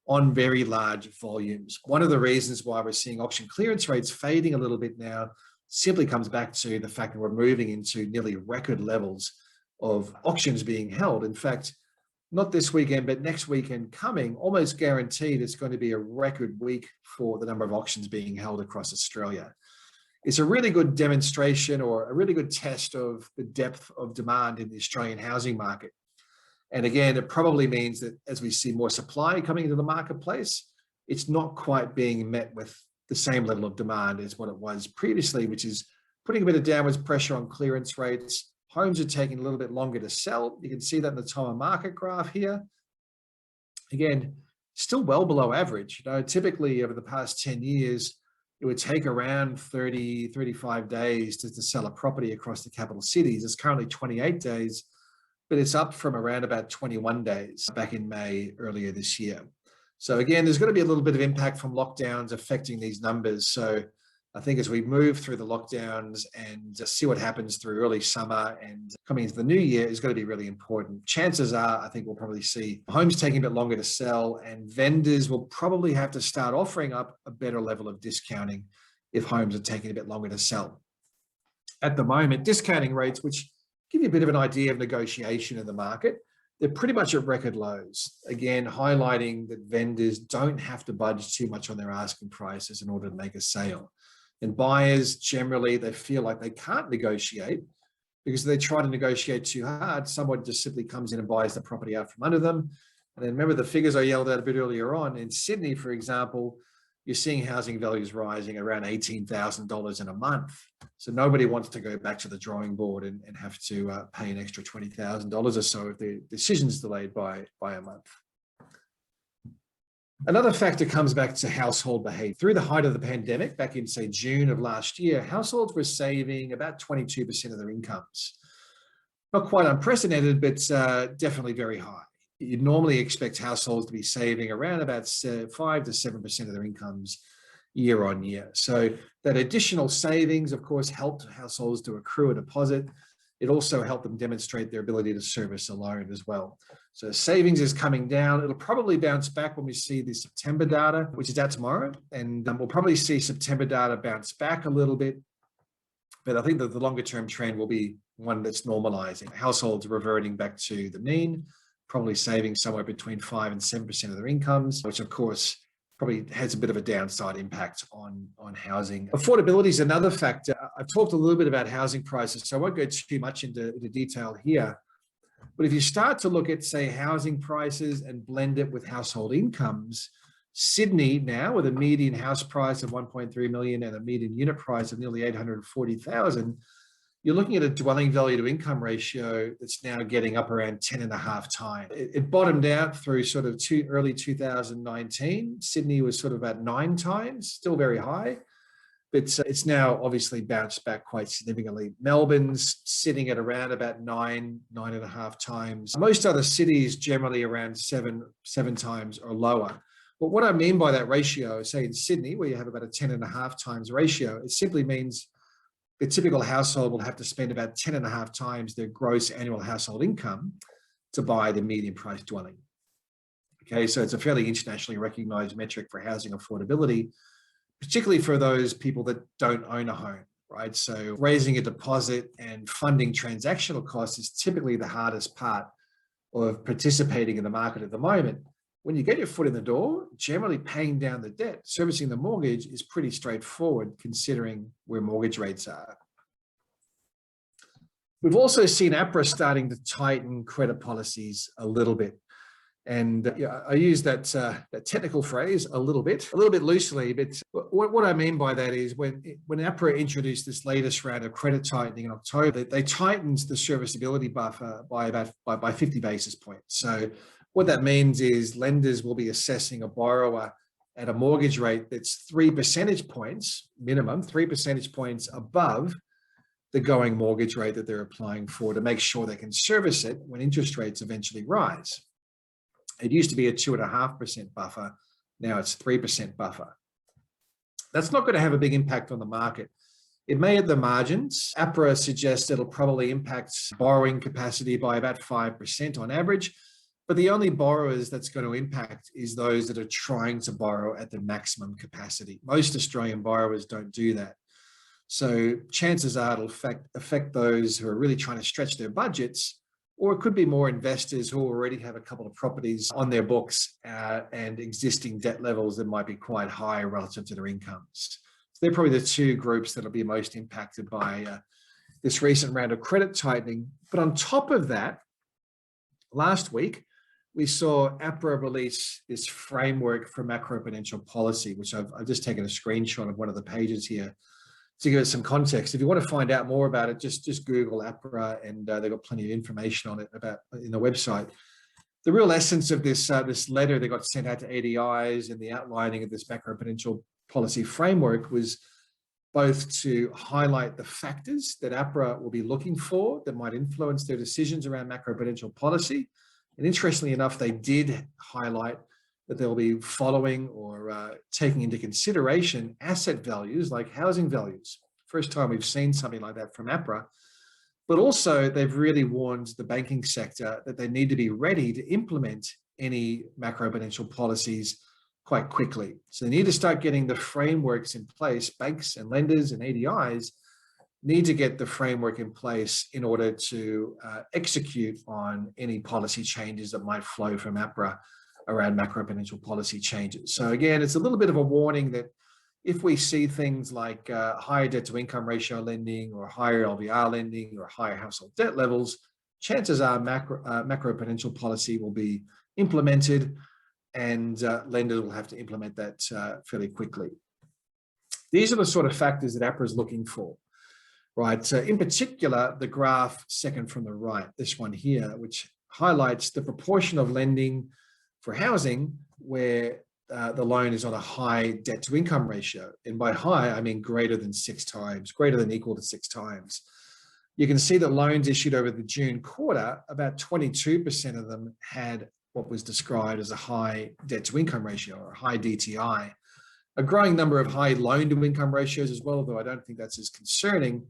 on very large volumes. One of the reasons why we're seeing auction clearance rates fading a little bit now simply comes back to the fact that we're moving into nearly record levels of auctions being held. In fact, not this weekend, but next weekend coming, almost guaranteed it's going to be a record week for the number of auctions being held across Australia. It's a really good demonstration or a really good test of the depth of demand in the Australian housing market. And again, it probably means that as we see more supply coming into the marketplace, it's not quite being met with the same level of demand as what it was previously, which is putting a bit of downwards pressure on clearance rates. Homes are taking a little bit longer to sell. You can see that in the time of market graph here. Again, still well below average. You know, typically over the past 10 years, it would take around 30, 35 days to sell a property across the capital cities. It's currently 28 days, but it's up from around about 21 days back in May earlier this year. So again, there's going to be a little bit of impact from lockdowns affecting these numbers. So I think as we move through the lockdowns and see what happens through early summer and coming into the new year is going to be really important. Chances are, I think we'll probably see homes taking a bit longer to sell, and vendors will probably have to start offering up a better level of discounting if homes are taking a bit longer to sell. At the moment, discounting rates, which give you a bit of an idea of negotiation in the market, they're pretty much at record lows. Again, highlighting that vendors don't have to budge too much on their asking prices in order to make a sale. And buyers, generally, they feel like they can't negotiate because if they try to negotiate too hard, someone just simply comes in and buys the property out from under them. And then remember the figures I yelled at a bit earlier on. In Sydney, for example, you're seing housing values rising around $18,000 in a month. So nobody wants to go back to the drawing board and have to pay an extra $20,000 or so if the decision's delayed by a month. Another factor comes back to household behavior. Through the height of the pandemic, back in, say, June of last year, households were saving about 22% of their incomes. Not quite unprecedented, but definitely very high. You'd normally expect households to be saving around about 5 to 7% of their incomes year on year. So that additional savings, of course, helped households to accrue a deposit. It also helped them demonstrate their ability to service a loan as well. So savings is coming down. It'll probably bounce back when we see the September data, which is out tomorrow. And we'll probably see September data bounce back a little bit. But I think that the longer term trend will be one that's normalizing. Households reverting back to the mean, probably saving somewhere between 5 and 7% of their incomes, which of course probably has a bit of a downside impact on housing. Affordability is another factor. I've talked a little bit about housing prices, so I won't go too much into detail here. But if you start to look at, say, housing prices and blend it with household incomes, Sydney now, with a median house price of 1.3 million and a median unit price of nearly 840,000, you're looking at a dwelling value to income ratio that's now getting up around 10.5 times. It bottomed out through sort of early 2019. Sydney was sort of about 9 times, still very high, but it's now obviously bounced back quite significantly. Melbourne's sitting at around about 9.5 times. Most other cities generally around 7 times or lower. But what I mean by that ratio, say in Sydney, where you have about a 10.5 times ratio, it simply means the typical household will have to spend about 10.5 times their gross annual household income to buy the median price dwelling. Okay, so it's a fairly internationally recognized metric for housing affordability, particularly for those people that don't own a home, right? So raising a deposit and funding transactional costs is typically the hardest part of participating in the market at the moment. When you get your foot in the door, generally paying down the debt, servicing the mortgage is pretty straightforward considering where mortgage rates are. We've also seen APRA starting to tighten credit policies a little bit. And I use that technical phrase a little bit loosely, but what I mean by that is when APRA introduced this latest round of credit tightening in October, they tightened the serviceability buffer by 50 basis points. So what that means is lenders will be assessing a borrower at a mortgage rate that's 3 percentage points, minimum 3 percentage points above the going mortgage rate that they're applying for to make sure they can service it when interest rates eventually rise. It used to be a 2.5% buffer. Now it's 3% buffer. That's not going to have a big impact on the market. It may at the margins. APRA suggests it'll probably impact borrowing capacity by about 5% on average. But the only borrowers that's going to impact is those that are trying to borrow at the maximum capacity. Most Australian borrowers don't do that. So chances are it'll affect those who are really trying to stretch their budgets, or it could be more investors who already have a couple of properties on their books and existing debt levels that might be quite high relative to their incomes. So they're probably the two groups that will be most impacted by this recent round of credit tightening. But on top of that, last week, we saw APRA release this framework for macroprudential policy, which I've just taken a screenshot of one of the pages here to give it some context. If you want to find out more about it, just Google APRA, and they've got plenty of information on it in the website. The real essence of this letter that got sent out to ADIs and the outlining of this macroprudential policy framework was both to highlight the factors that APRA will be looking for that might influence their decisions around macroprudential policy. And interestingly enough, they did highlight that they'll be following or taking into consideration asset values like housing values. First time we've seen something like that from APRA. But also they've really warned the banking sector that they need to be ready to implement any macroprudential policies quite quickly. So they need to start getting the frameworks in place. Banks and lenders and ADIs need to get the framework in place in order to execute on any policy changes that might flow from APRA around macroprudential policy changes. So again, it's a little bit of a warning that if we see things like higher debt to income ratio lending or higher LVR lending or higher household debt levels, chances are macroprudential policy will be implemented, and lenders will have to implement that fairly quickly. These are the sort of factors that APRA is looking for. Right. In particular, the graph second from the right, this one here, which highlights the proportion of lending for housing where the loan is on a high debt to income ratio. And by high, I mean greater than 6 times, greater than equal to 6 times. You can see that loans issued over the June quarter, about 22% of them had what was described as a high debt to income ratio or high DTI. A growing number of high loan to income ratios as well, although I don't think that's as concerning.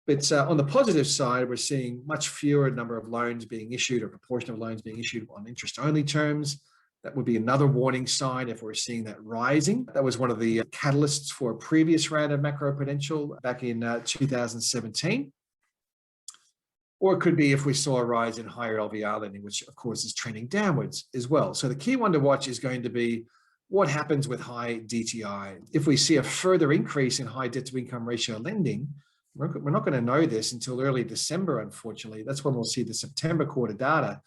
But on the positive side, we're seeing much fewer number of loans being issued, or proportion of loans being issued on interest-only terms. That would be another warning sign if we're seeing that rising. That was one of the catalysts for a previous round of macroprudential back in 2017. Or it could be if we saw a rise in higher LVR lending, which of course is trending downwards as well. So the key one to watch is going to be what happens with high DTI. If we see a further increase in high debt to income ratio lending, we're not going to know this until early December, unfortunately. That's when we'll see the September quarter data.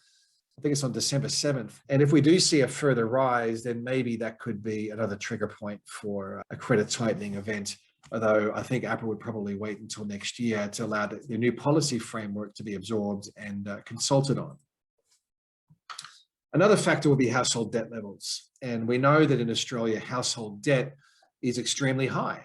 I think it's on December 7th. And if we do see a further rise, then maybe that could be another trigger point for a credit tightening event. Although I think APRA would probably wait until next year to allow the new policy framework to be absorbed and consulted on. Another factor will be household debt levels. And we know that in Australia, household debt is extremely high.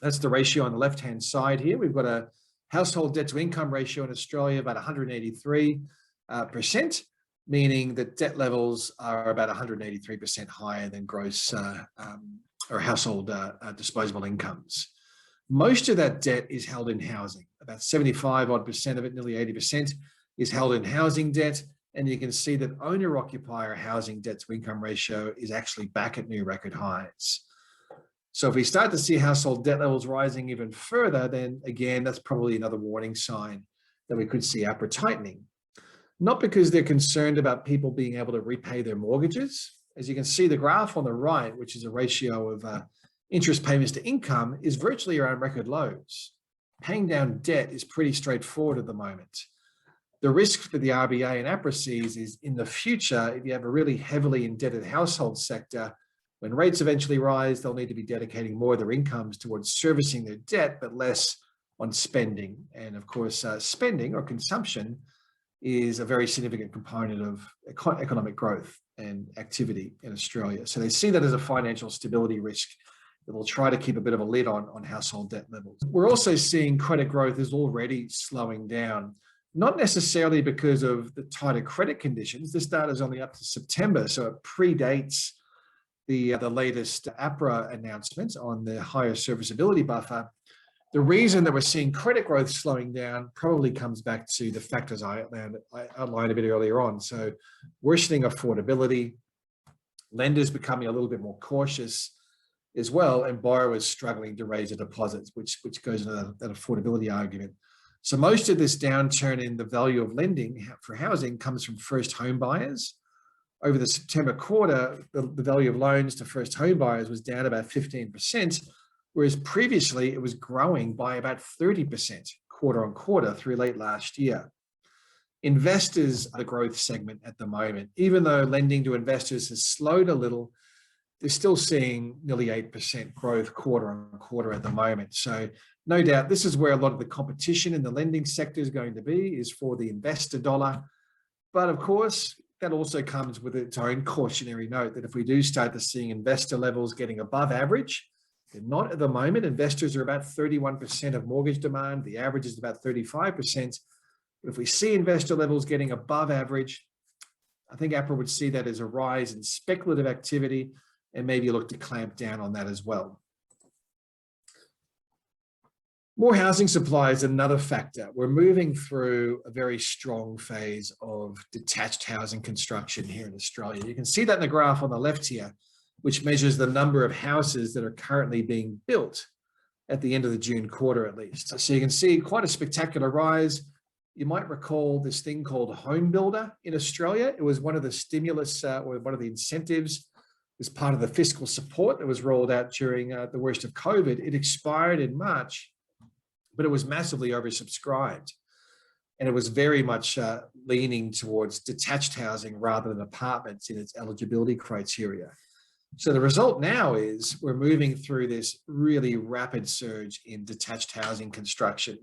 That's the ratio on the left-hand side here. We've got a household debt to income ratio in Australia about 183%, meaning that debt levels are about 183% higher than gross or household disposable incomes. Most of that debt is held in housing. About 75% of it, nearly 80%, is held in housing debt. And you can see that owner-occupier housing debt to income ratio is actually back at new record highs. So if we start to see household debt levels rising even further, then again, that's probably another warning sign that we could see APRA tightening. Not because they're concerned about people being able to repay their mortgages. As you can see, the graph on the right, which is a ratio of interest payments to income, is virtually around record lows. Paying down debt is pretty straightforward at the moment. The risk for the RBA and APRA sees is in the future, if you have a really heavily indebted household sector, when rates eventually rise, they'll need to be dedicating more of their incomes towards servicing their debt, but less on spending. And of course, spending or consumption is a very significant component of economic growth and activity in Australia. So they see that as a financial stability risk that will try to keep a bit of a lid on household debt levels. We're also seeing credit growth is already slowing down, not necessarily because of the tighter credit conditions. This data is only up to September, so it predates the latest APRA announcement on the higher serviceability buffer. The reason that we're seeing credit growth slowing down probably comes back to the factors I outlined a bit earlier on. So worsening affordability, lenders becoming a little bit more cautious as well, and borrowers struggling to raise their deposits, which goes into that affordability argument. So most of this downturn in the value of lending for housing comes from first home buyers. Over the September quarter, the value of loans to first home buyers was down about 15%, whereas previously it was growing by about 30% quarter on quarter through late last year. Investors are the growth segment at the moment. Even though lending to investors has slowed a little, they're still seeing nearly 8% growth quarter on quarter at the moment. So no doubt this is where a lot of the competition in the lending sector is going to be, is for the investor dollar. But of course, that also comes with its own cautionary note that if we do start to seeing investor levels getting above average, they're not at the moment. Investors are about 31% of mortgage demand. The average is about 35%. But if we see investor levels getting above average, I think APRA would see that as a rise in speculative activity and maybe look to clamp down on that as well. More housing supply is another factor. We're moving through a very strong phase of detached housing construction here in Australia. You can see that in the graph on the left here, which measures the number of houses that are currently being built at the end of the June quarter, at least. So you can see quite a spectacular rise. You might recall this thing called Home Builder in Australia. It was one of the stimulus or one of the incentives as part of the fiscal support that was rolled out during the worst of COVID. It expired in March, but it was massively oversubscribed. And it was very much leaning towards detached housing rather than apartments in its eligibility criteria. So the result now is we're moving through this really rapid surge in detached housing construction,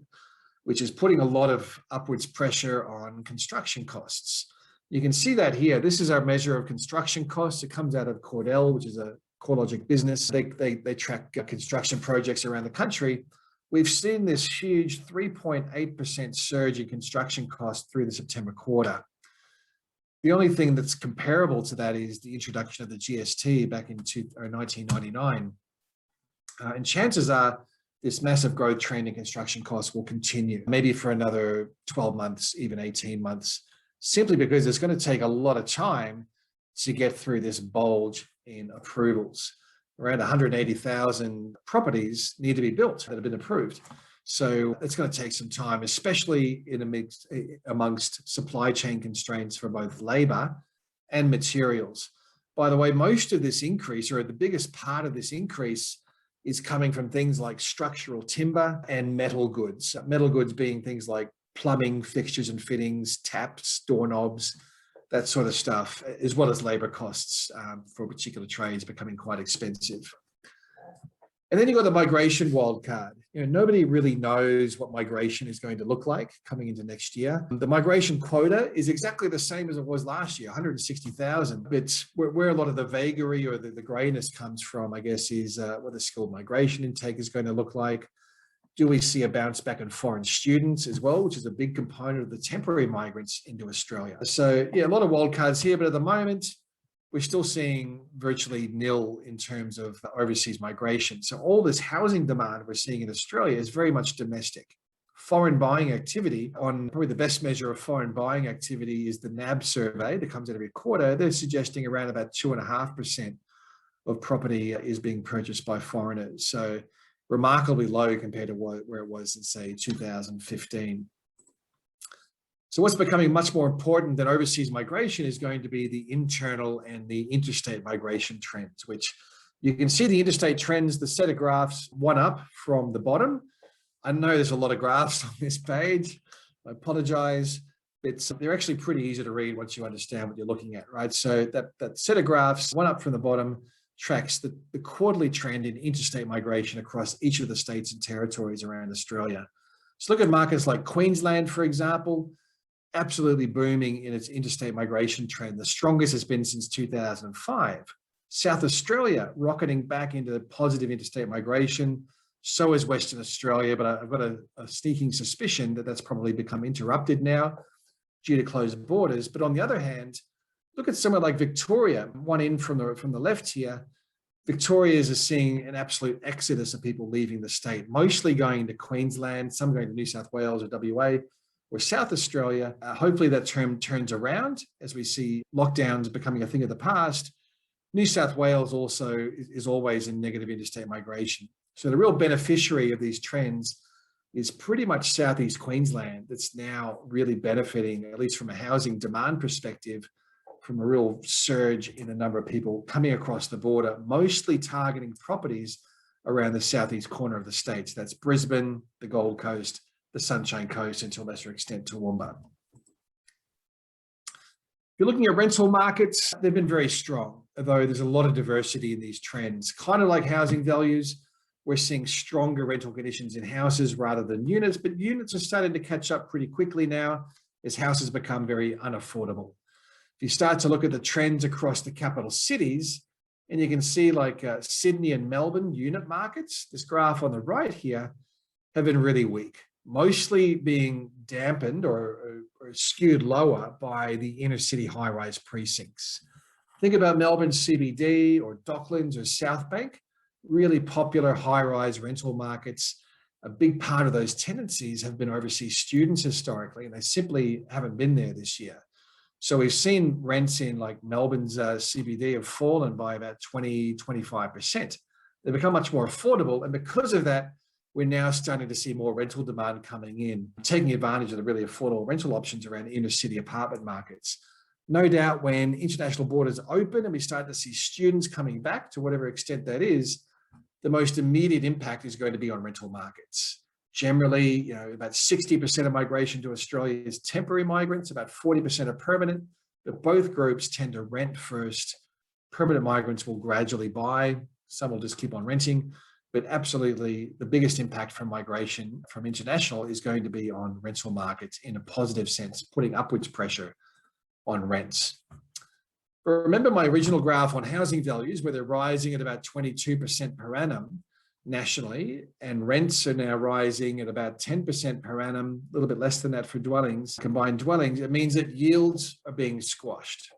which is putting a lot of upwards pressure on construction costs. You can see that here. This is our measure of construction costs. It comes out of Cordell, which is a CoreLogic business. They track construction projects around the country. We've seen this huge 3.8% surge in construction costs through the September quarter. The only thing that's comparable to that is the introduction of the GST back in 1999. And chances are this massive growth trend in construction costs will continue, maybe for another 12 months, even 18 months, simply because it's going to take a lot of time to get through this bulge in approvals. Around 180,000 properties need to be built that have been approved. So it's going to take some time, especially amongst supply chain constraints for both labor and materials. By the way, most of this increase, or the biggest part of this increase, is coming from things like structural timber and metal goods. Metal goods being things like plumbing, fixtures and fittings, taps, doorknobs, that sort of stuff, as well as labor costs for particular trades becoming quite expensive. And then you've got the migration wildcard. Nobody really knows what migration is going to look like coming into next year. The migration quota is exactly the same as it was last year, 160,000. But where a lot of the vagary or the grayness comes from, I guess, is what the skilled migration intake is going to look like. Do we see a bounce back in foreign students as well, which is a big component of the temporary migrants into Australia? So yeah, a lot of wildcards here, but at the moment, we're still seeing virtually nil in terms of overseas migration. So all this housing demand we're seeing in Australia is very much domestic. Foreign buying activity, on probably the best measure of foreign buying activity is the NAB survey that comes out every quarter. They're suggesting around about 2.5% of property is being purchased by foreigners. So remarkably low compared to where it was in, say, 2015. So what's becoming much more important than overseas migration is going to be the internal and the interstate migration trends, which you can see the interstate trends, the set of graphs, one up from the bottom. I know there's a lot of graphs on this page. I apologize. They're actually pretty easy to read once you understand what you're looking at, right? So that set of graphs, one up from the bottom, tracks the quarterly trend in interstate migration across each of the states and territories around Australia. So look at markets like Queensland, for example, absolutely booming in its interstate migration trend. The strongest has been since 2005. South Australia rocketing back into positive interstate migration. So is Western Australia, but I've got a sneaking suspicion that that's probably become interrupted now due to closed borders. But on the other hand, look at somewhere like Victoria, one in from the left here. Victoria is seeing an absolute exodus of people leaving the state, mostly going to Queensland, some going to New South Wales or WA, or South Australia. Hopefully that term turns around as we see lockdowns becoming a thing of the past. New South Wales also is always in negative interstate migration. So the real beneficiary of these trends is pretty much Southeast Queensland that's now really benefiting, at least from a housing demand perspective, from a real surge in the number of people coming across the border, mostly targeting properties around the southeast corner of the state. So that's Brisbane, the Gold Coast, the Sunshine Coast, and to a lesser extent, Toowoomba. If you're looking at rental markets, they've been very strong, although there's a lot of diversity in these trends. Kind of like housing values, we're seeing stronger rental conditions in houses rather than units, but units are starting to catch up pretty quickly now as houses become very unaffordable. If you start to look at the trends across the capital cities, and you can see like Sydney and Melbourne unit markets, this graph on the right here, have been really weak, mostly being dampened or skewed lower by the inner city high-rise precincts. Think about Melbourne CBD or Docklands or South Bank, really popular high-rise rental markets. A big part of those tenancies have been overseas students historically, and they simply haven't been there this year. So we've seen rents in like Melbourne's CBD have fallen by about 20-25%. They've become much more affordable. And because of that, we're now starting to see more rental demand coming in, taking advantage of the really affordable rental options around inner city apartment markets. No doubt when international borders open and we start to see students coming back to whatever extent that is, the most immediate impact is going to be on rental markets. Generally, about 60% of migration to Australia is temporary migrants, about 40% are permanent, but both groups tend to rent first. Permanent migrants will gradually buy, some will just keep on renting, but absolutely the biggest impact from migration from international is going to be on rental markets in a positive sense, putting upwards pressure on rents. But remember my original graph on housing values, where they're rising at about 22% per annum. nationally, and rents are now rising at about 10% per annum, a little bit less than that for dwellings, combined dwellings, it means that yields are being squashed.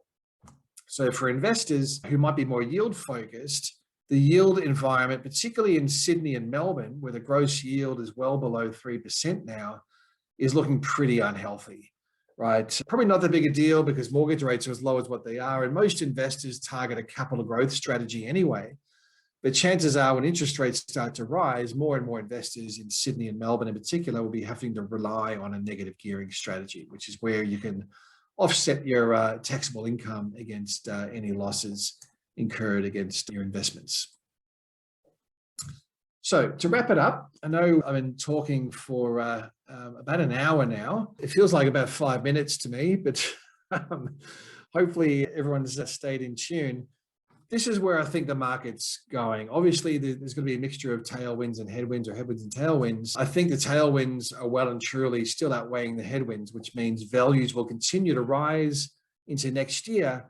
So for investors who might be more yield focused, the yield environment, particularly in Sydney and Melbourne, where the gross yield is well below 3% now, is looking pretty unhealthy, right? Probably not that big a deal because mortgage rates are as low as what they are, and most investors target a capital growth strategy anyway. But chances are when interest rates start to rise, more and more investors in Sydney and Melbourne in particular will be having to rely on a negative gearing strategy, which is where you can offset your taxable income against any losses incurred against your investments. So to wrap it up, I know I've been talking for about an hour now. It feels like about 5 minutes to me, but hopefully everyone's stayed in tune. This is where I think the market's going. Obviously, there's going to be a mixture of tailwinds and headwinds, or headwinds and tailwinds. I think the tailwinds are well and truly still outweighing the headwinds, which means values will continue to rise into next year,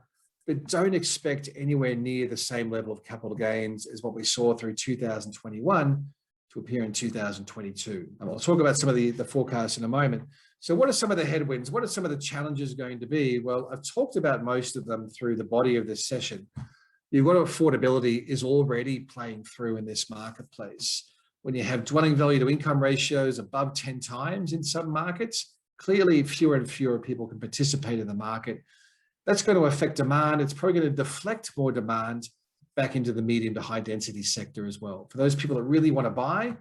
but don't expect anywhere near the same level of capital gains as what we saw through 2021 to appear in 2022. And I'll talk about some of the forecasts in a moment. So what are some of the headwinds? What are some of the challenges going to be? Well, I've talked about most of them through the body of this session. You've got affordability is already playing through in this marketplace. When you have dwelling value to income ratios above 10 times in some markets, clearly fewer and fewer people can participate in the market. That's going to affect demand. It's probably going to deflect more demand back into the medium to high density sector as well. For those people that really want to buy,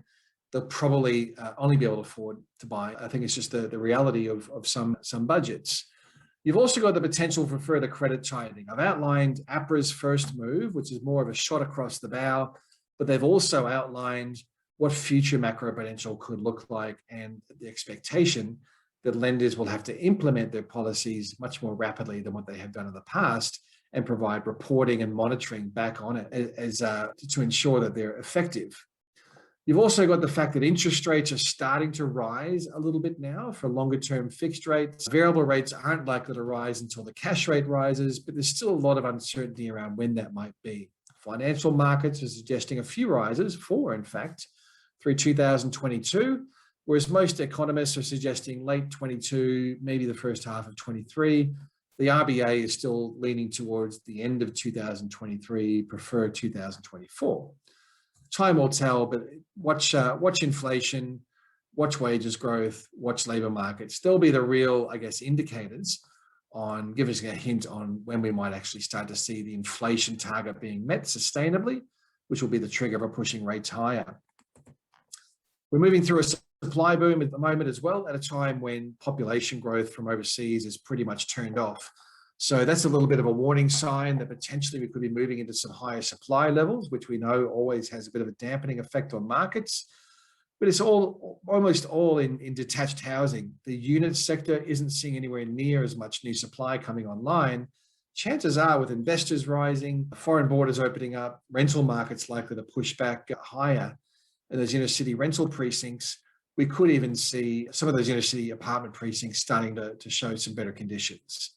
they'll probably only be able to afford to buy. I think it's just the reality of some budgets. You've also got the potential for further credit tightening. I've outlined APRA's first move, which is more of a shot across the bow, but they've also outlined what future macroprudential could look like and the expectation that lenders will have to implement their policies much more rapidly than what they have done in the past and provide reporting and monitoring back on it as to ensure that they're effective. You've also got the fact that interest rates are starting to rise a little bit now for longer term fixed rates. Variable rates aren't likely to rise until the cash rate rises, but there's still a lot of uncertainty around when that might be. Financial markets are suggesting a few rises, 4 in fact, through 2022, whereas most economists are suggesting late 22, maybe the first half of 23. The RBA is still leaning towards the end of 2023, prefer 2024. Time will tell, but watch inflation, watch wages growth, watch labor markets. They'll be the real, I guess, indicators on give us a hint on when we might actually start to see the inflation target being met sustainably, which will be the trigger for pushing rates higher. We're moving through a supply boom at the moment as well, at a time when population growth from overseas is pretty much turned off. So that's a little bit of a warning sign that potentially we could be moving into some higher supply levels, which we know always has a bit of a dampening effect on markets. But it's almost all in detached housing. The unit sector isn't seeing anywhere near as much new supply coming online. Chances are, with investors rising, foreign borders opening up, rental markets likely to push back higher, and those inner city rental precincts, we could even see some of those inner city apartment precincts starting to show some better conditions.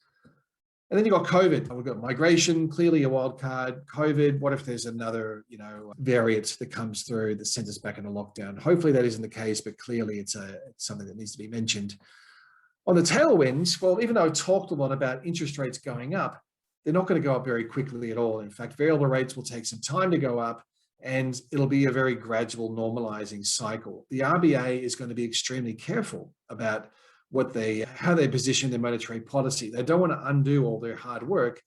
And then you've got COVID. We've got migration, clearly a wild card. COVID, what if there's another, variant that comes through that sends us back into lockdown? Hopefully that isn't the case, but clearly it's something that needs to be mentioned. On the tailwinds, well, even though I've talked a lot about interest rates going up, they're not going to go up very quickly at all. In fact, variable rates will take some time to go up, and it'll be a very gradual normalizing cycle. The RBA is going to be extremely careful about how they position their monetary policy. They don't want to undo all their hard work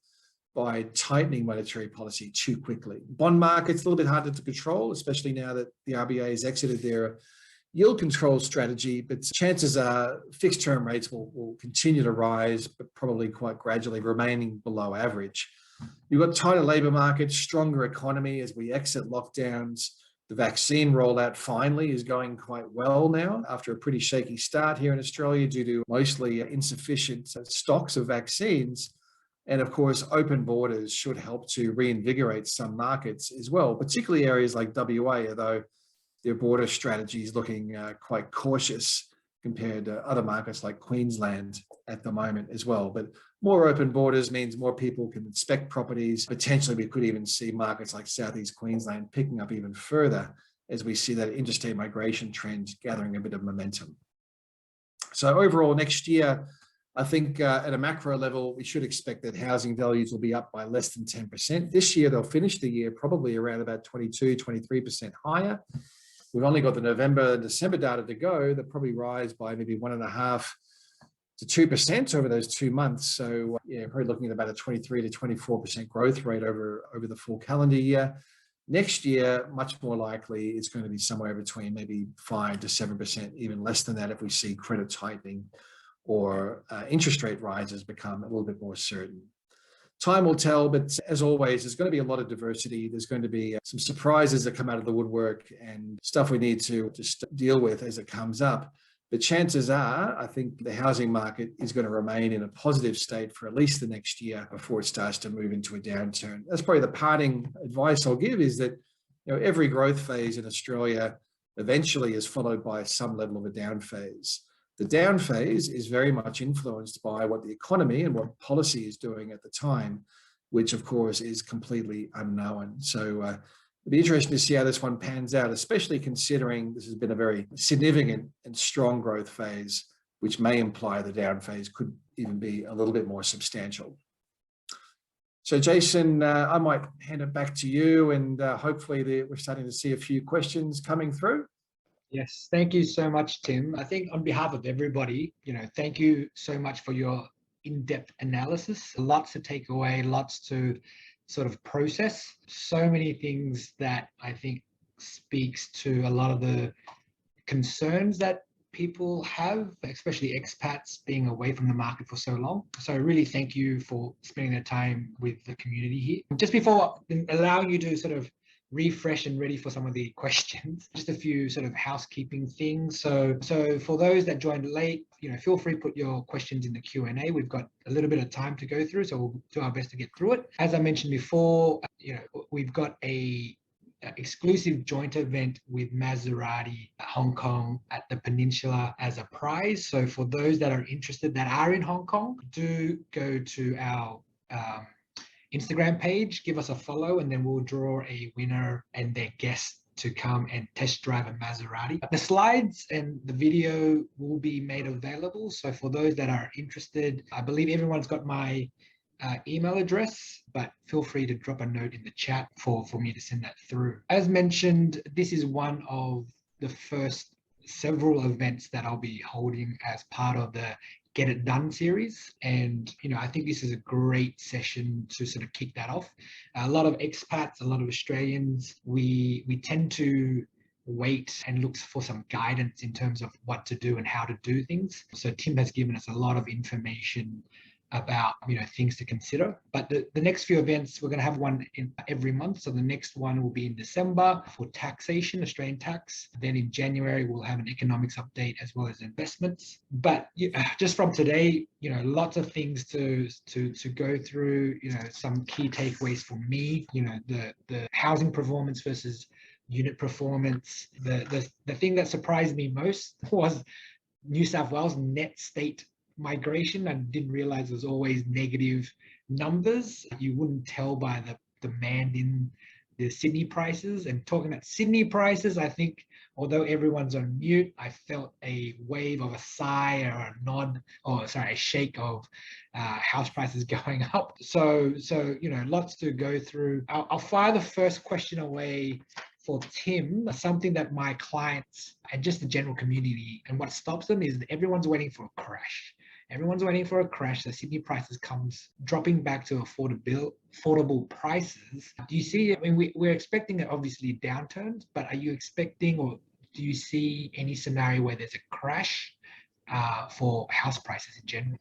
by tightening monetary policy too quickly. Bond markets a little bit harder to control, especially now that the RBA has exited their yield control strategy, but chances are fixed term rates will continue to rise, but probably quite gradually, remaining below average. You've got tighter labor markets, stronger economy as we exit lockdowns. The vaccine rollout finally is going quite well now after a pretty shaky start here in Australia due to mostly insufficient stocks of vaccines. And of course, open borders should help to reinvigorate some markets as well, particularly areas like WA, although their border strategy is looking quite cautious compared to other markets like Queensland at the moment as well. But more open borders means more people can inspect properties. Potentially, we could even see markets like Southeast Queensland picking up even further as we see that interstate migration trend gathering a bit of momentum. So overall, next year, I think at a macro level, we should expect that housing values will be up by less than 10%. This year, they'll finish the year probably around about 22, 23% higher. We've only got the November and December data to go. They'll probably rise by maybe 1.5 to 2% over those 2 months. So yeah, probably looking at about a 23 to 24% growth rate over the full calendar year. Next year, much more likely, it's going to be somewhere between maybe 5 to 7%, even less than that if we see credit tightening or interest rate rises become a little bit more certain. Time will tell, but as always, there's going to be a lot of diversity. There's going to be some surprises that come out of the woodwork and stuff we need to just deal with as it comes up. But chances are, I think the housing market is going to remain in a positive state for at least the next year before it starts to move into a downturn. That's probably the parting advice I'll give, is that every growth phase in Australia eventually is followed by some level of a down phase. The down phase is very much influenced by what the economy and what policy is doing at the time, which of course is completely unknown. So it'll be interesting to see how this one pans out, especially considering this has been a very significant and strong growth phase, which may imply the down phase could even be a little bit more substantial. So Jason, I might hand it back to you, and hopefully we're starting to see a few questions coming through. Yes, thank you so much, Tim. I think on behalf of everybody, thank you so much for your in-depth analysis. Lots to take away, lots to sort of process. So many things that I think speaks to a lot of the concerns that people have, especially expats being away from the market for so long. So I really thank you for spending the time with the community here. Just before allowing you to sort of refresh and ready for some of the questions, just a few sort of housekeeping things. So for those that joined late, feel free to put your questions in the Q&A. We've got a little bit of time to go through, so we'll do our best to get through it. As I mentioned before, we've got a exclusive joint event with Maserati Hong Kong at the Peninsula as a prize. So for those that are interested that are in Hong Kong, do go to our Instagram page, give us a follow, and then we'll draw a winner and their guest to come and test drive a Maserati. The slides and the video will be made available. So for those that are interested, I believe everyone's got my email address, but feel free to drop a note in the chat for me to send that through. As mentioned, this is one of the first several events that I'll be holding as part of the Get It Done series. And, I think this is a great session to sort of kick that off. A lot of expats, a lot of Australians, we tend to wait and look for some guidance in terms of what to do and how to do things. So Tim has given us a lot of information about things to consider. But the next few events, we're going to have one every month. So the next one will be in December for taxation, Australian tax. Then in January we'll have an economics update as well as investments. But just from today, lots of things to go through. Some key takeaways for me. The housing performance versus unit performance. The thing that surprised me most was New South Wales net state migration. I didn't realize there's always negative numbers. You wouldn't tell by the demand in the Sydney prices. And talking about Sydney prices, I think although everyone's on mute, I felt a wave of a sigh or a nod, a shake of house prices going up. So lots to go through. I'll fire the first question away for Tim. Something that my clients and just the general community, and what stops them is that everyone's waiting for a crash. Everyone's waiting for a crash. The Sydney prices comes dropping back to affordable prices. Do you see, we're expecting obviously downturns, but are you expecting, or do you see any scenario where there's a crash for house prices in general?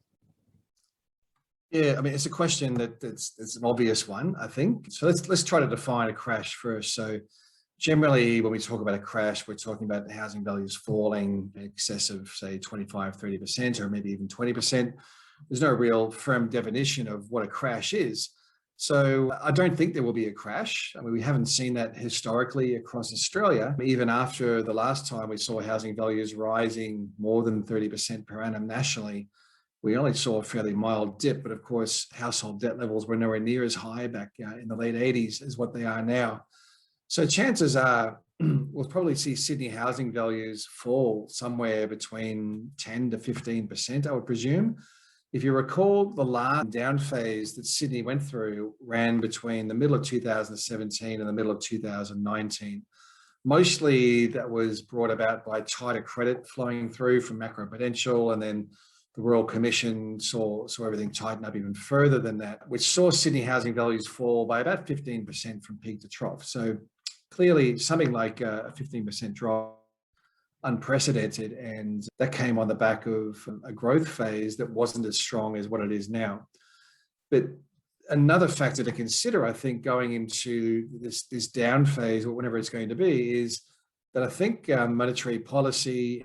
Yeah, it's a question that's an obvious one, I think. So let's try to define a crash first. So generally, when we talk about a crash, we're talking about housing values falling in excess of, say, 25, 30%, or maybe even 20%. There's no real firm definition of what a crash is. So I don't think there will be a crash. We haven't seen that historically across Australia. Even after the last time we saw housing values rising more than 30% per annum nationally, we only saw a fairly mild dip. But of course, household debt levels were nowhere near as high back in the late 80s as what they are now. So chances are we'll probably see Sydney housing values fall somewhere between 10 to 15%, I would presume. If you recall, the last down phase that Sydney went through ran between the middle of 2017 and the middle of 2019. Mostly that was brought about by tighter credit flowing through from macroprudential, and then the Royal Commission saw everything tighten up even further than that, which saw Sydney housing values fall by about 15% from peak to trough. So clearly something like a 15% drop, unprecedented, and that came on the back of a growth phase that wasn't as strong as what it is now. But another factor to consider, I think, going into this down phase, or whenever it's going to be, is that I think monetary policy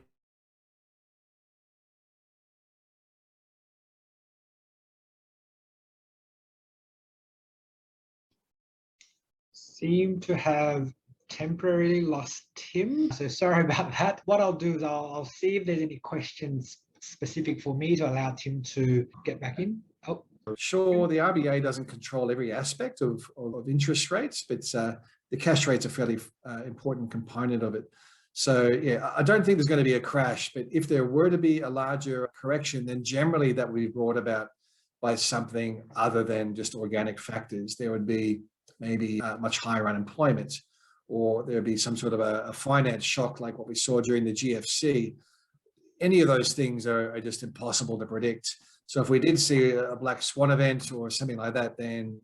seem to have temporarily lost Tim. So sorry about that. What I'll do is I'll see if there's any questions specific for me to allow Tim to get back in. Oh. Sure, the RBA doesn't control every aspect of interest rates, but the cash rate's a fairly important component of it. So yeah, I don't think there's going to be a crash, but if there were to be a larger correction, then generally that would be brought about by something other than just organic factors. There would be maybe much higher unemployment, or there'd be some sort of a finance shock like what we saw during the GFC. Any of those things are just impossible to predict. So if we did see a black swan event or something like that, then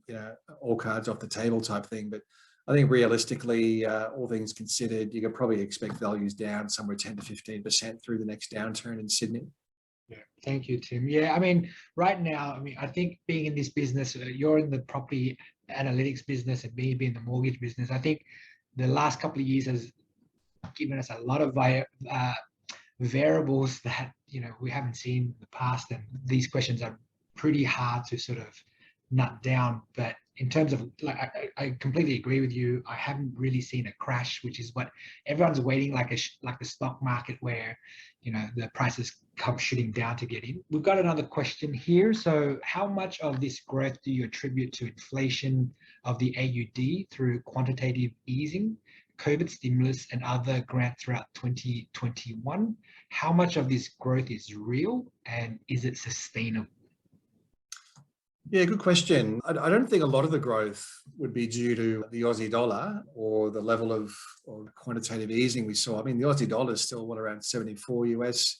all cards off the table type thing. But I think realistically, all things considered, you could probably expect values down somewhere 10 to 15% through the next downturn in Sydney. Yeah, thank you, Tim. Yeah, I mean, right now, I think being in this business, you're in the property analytics business and me being in the mortgage business, I think the last couple of years has given us a lot of variables that we haven't seen in the past, and these questions are pretty hard to sort of nut down. But in terms of, like, I completely agree with you. I haven't really seen a crash, which is what everyone's waiting, like the stock market, where the prices come shooting down to get in. We've got another question here. So how much of this growth do you attribute to inflation of the AUD through quantitative easing, COVID stimulus, and other grants throughout 2021? How much of this growth is real, and is it sustainable? Yeah, good question. I don't think a lot of the growth would be due to the Aussie dollar or the level of quantitative easing we saw. I mean, the Aussie dollar is still around 74 US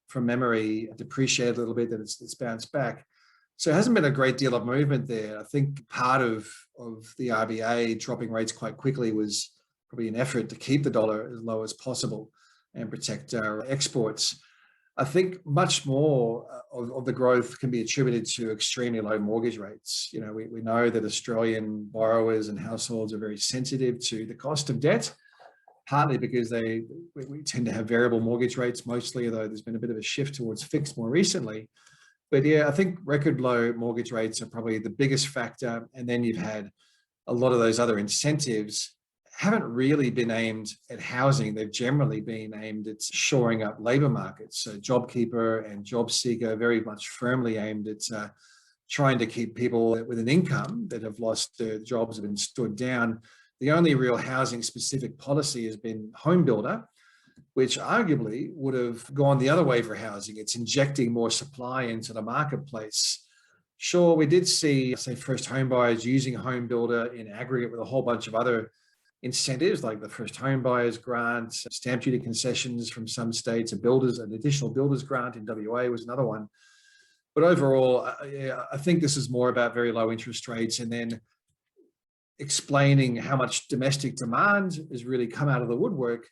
from memory, depreciated a little bit, that it's bounced back. So it hasn't been a great deal of movement there. I think part of the RBA dropping rates quite quickly was probably an effort to keep the dollar as low as possible and protect our exports. I think much more of the growth can be attributed to extremely low mortgage rates. We know that Australian borrowers and households are very sensitive to the cost of debt, partly because we tend to have variable mortgage rates mostly, although there's been a bit of a shift towards fixed more recently. But yeah, I think record low mortgage rates are probably the biggest factor. And then you've had a lot of those other incentives haven't really been aimed at housing. They've generally been aimed at shoring up labour markets. So JobKeeper and JobSeeker very much firmly aimed at trying to keep people with an income that have lost their jobs, have been stood down. The only real housing specific policy has been home builder, which arguably would have gone the other way for housing. It's injecting more supply into the marketplace. Sure, we did see, say, first home buyers using home builder in aggregate with a whole bunch of other incentives like the first home buyers grant, stamp duty concessions from some states, an additional builders grant in WA was another one. But overall, I think this is more about very low interest rates, and then explaining how much domestic demand has really come out of the woodwork.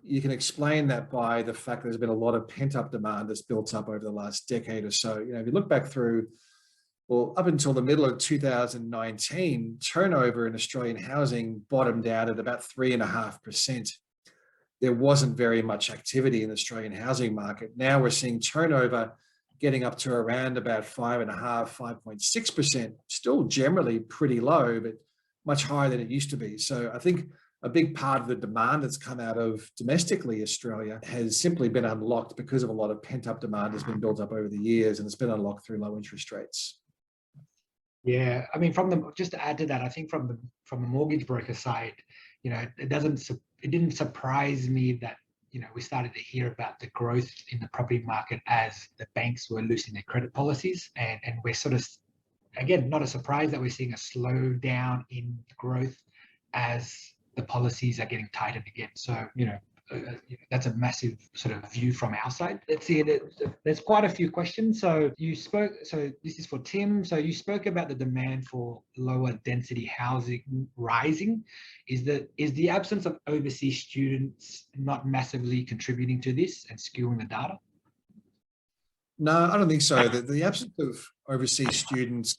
You can explain that by the fact there's been a lot of pent-up demand that's built up over the last decade or so. If you look back through, well, up until the middle of 2019, turnover in Australian housing bottomed out at about 3.5%. There wasn't very much activity in the Australian housing market. Now we're seeing turnover getting up to around about 5.5%, 5.6%, still generally pretty low, but much higher than it used to be. So I think a big part of the demand that's come out of domestically Australia has simply been unlocked because of a lot of pent-up demand that's been built up over the years, and it's been unlocked through low interest rates. Yeah, I mean, from the just to add to that, I think from a mortgage broker side, it didn't surprise me that we started to hear about the growth in the property market as the banks were loosening their credit policies, and we're sort of, again, not a surprise that we're seeing a slowdown in growth as the policies are getting tightened again. So that's a massive sort of view from our side. Let's see, there's quite a few questions. So this is for Tim. So you spoke about the demand for lower density housing rising. Is the absence of overseas students not massively contributing to this and skewing the data? No, I don't think so. The absence of overseas students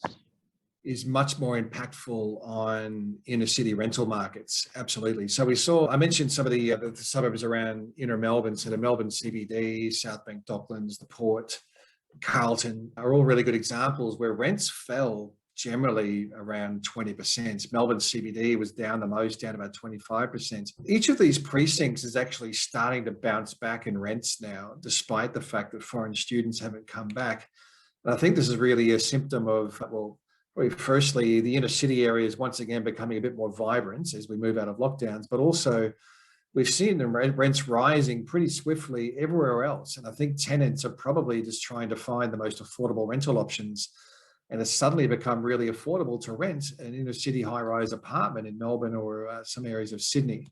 is much more impactful on inner city rental markets. Absolutely. So I mentioned some of the suburbs around inner Melbourne, so the Melbourne CBD, South Bank Docklands, the Port, Carlton are all really good examples where rents fell generally around 20%. Melbourne CBD was down the most, down about 25%. Each of these precincts is actually starting to bounce back in rents now, despite the fact that foreign students haven't come back. And I think this is really a symptom of, well, firstly, the inner city area is once again becoming a bit more vibrant as we move out of lockdowns, but also we've seen the rents rising pretty swiftly everywhere else. And I think tenants are probably just trying to find the most affordable rental options. And it's suddenly become really affordable to rent an inner city high-rise apartment in Melbourne or some areas of Sydney.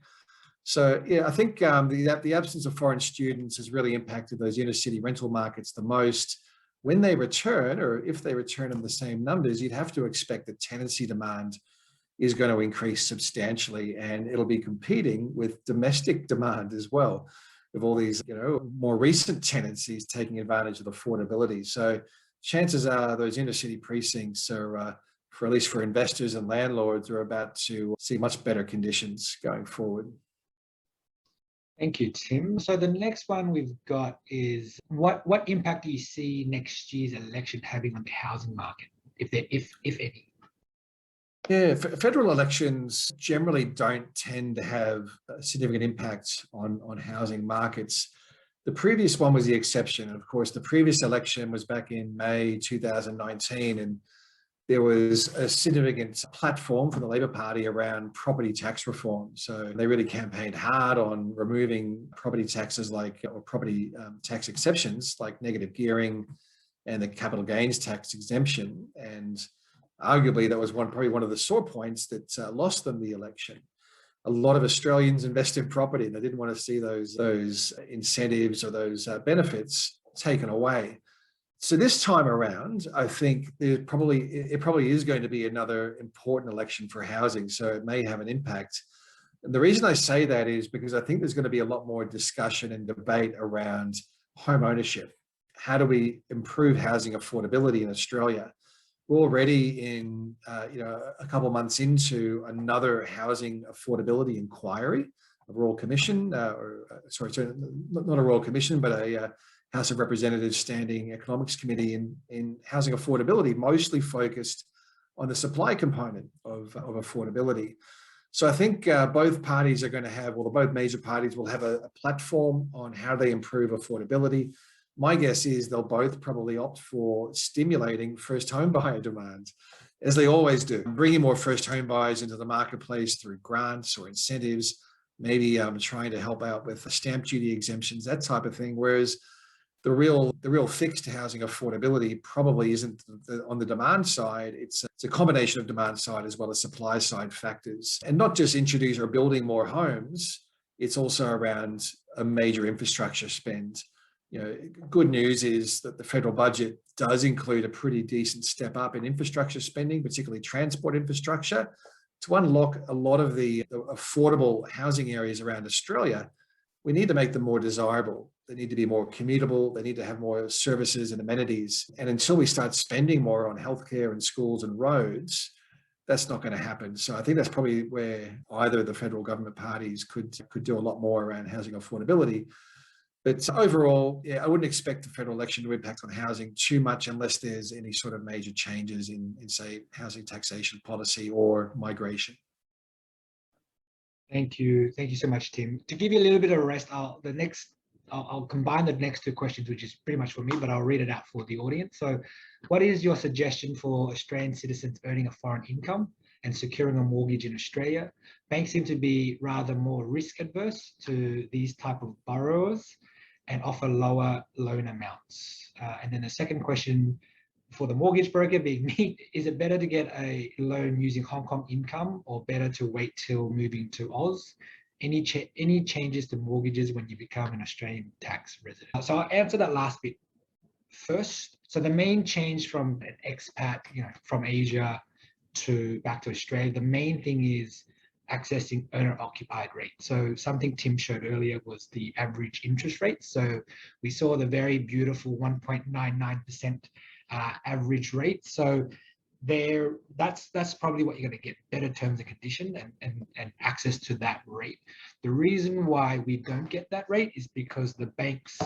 So yeah, I think the absence of foreign students has really impacted those inner city rental markets the most. When they return, or if they return in the same numbers, you'd have to expect that tenancy demand is going to increase substantially, and it'll be competing with domestic demand as well, with all these, more recent tenancies taking advantage of affordability. So chances are those inner city precincts are, for at least for investors and landlords, are about to see much better conditions going forward. Thank you, Tim. So the next one we've got is what impact do you see next year's election having on the housing market, if any? Yeah, federal elections generally don't tend to have a significant impact on housing markets. The previous one was the exception. And of course, the previous election was back in May 2019, and there was a significant platform for the Labor Party around property tax reform. So they really campaigned hard on removing property taxes or property tax exceptions like negative gearing and the capital gains tax exemption. And arguably that was probably one of the sore points that lost them the election. A lot of Australians invest in property and they didn't want to see those incentives or those benefits taken away. So this time around, I think it probably is going to be another important election for housing. So it may have an impact. And the reason I say that is because I think there's going to be a lot more discussion and debate around home ownership. How do we improve housing affordability in Australia? We're already in, a couple of months into another housing affordability inquiry, a Royal Commission, not a Royal Commission, but a House of Representatives Standing Economics Committee in housing affordability, mostly focused on the supply component of affordability. So I think both parties are going to have, well, both major parties will have a platform on how they improve affordability. My guess is they'll both probably opt for stimulating first home buyer demand, as they always do, bringing more first home buyers into the marketplace through grants or incentives, maybe trying to help out with stamp duty exemptions, that type of thing. Whereas the real fix to housing affordability probably isn't on the demand side. It's a combination of demand side as well as supply side factors, and not just introduce or building more homes. It's also around a major infrastructure spend. Good news is that the federal budget does include a pretty decent step up in infrastructure spending, particularly transport infrastructure, to unlock a lot of the affordable housing areas around Australia. We need to make them more desirable. They need to be more commutable. They need to have more services and amenities. And until we start spending more on healthcare and schools and roads, that's not going to happen. So I think that's probably where either of the federal government parties could do a lot more around housing affordability. But overall, yeah, I wouldn't expect the federal election to impact on housing too much unless there's any sort of major changes in say, housing taxation policy or migration. Thank you so much, Tim. To give you a little bit of a rest, I'll combine the next two questions, which is pretty much for me, but I'll read it out for the audience. So What is your suggestion for Australian citizens earning a foreign income and securing a mortgage in Australia? Banks seem to be rather more risk adverse to these type of borrowers and offer lower loan amounts. And then the second question for the mortgage broker being me, is it better to get a loan using Hong Kong income or better to wait till moving to Oz? Any changes to mortgages when you become an Australian tax resident? So I'll answer that last bit first. So the main change from an expat, from Asia to back to Australia, the main thing is accessing owner-occupied rate. So something Tim showed earlier was the average interest rate. So we saw the very beautiful 1.99% average rate. So that's probably what you're going to get, better terms and conditions and access to that rate. The reason why we don't get that rate is because the banks,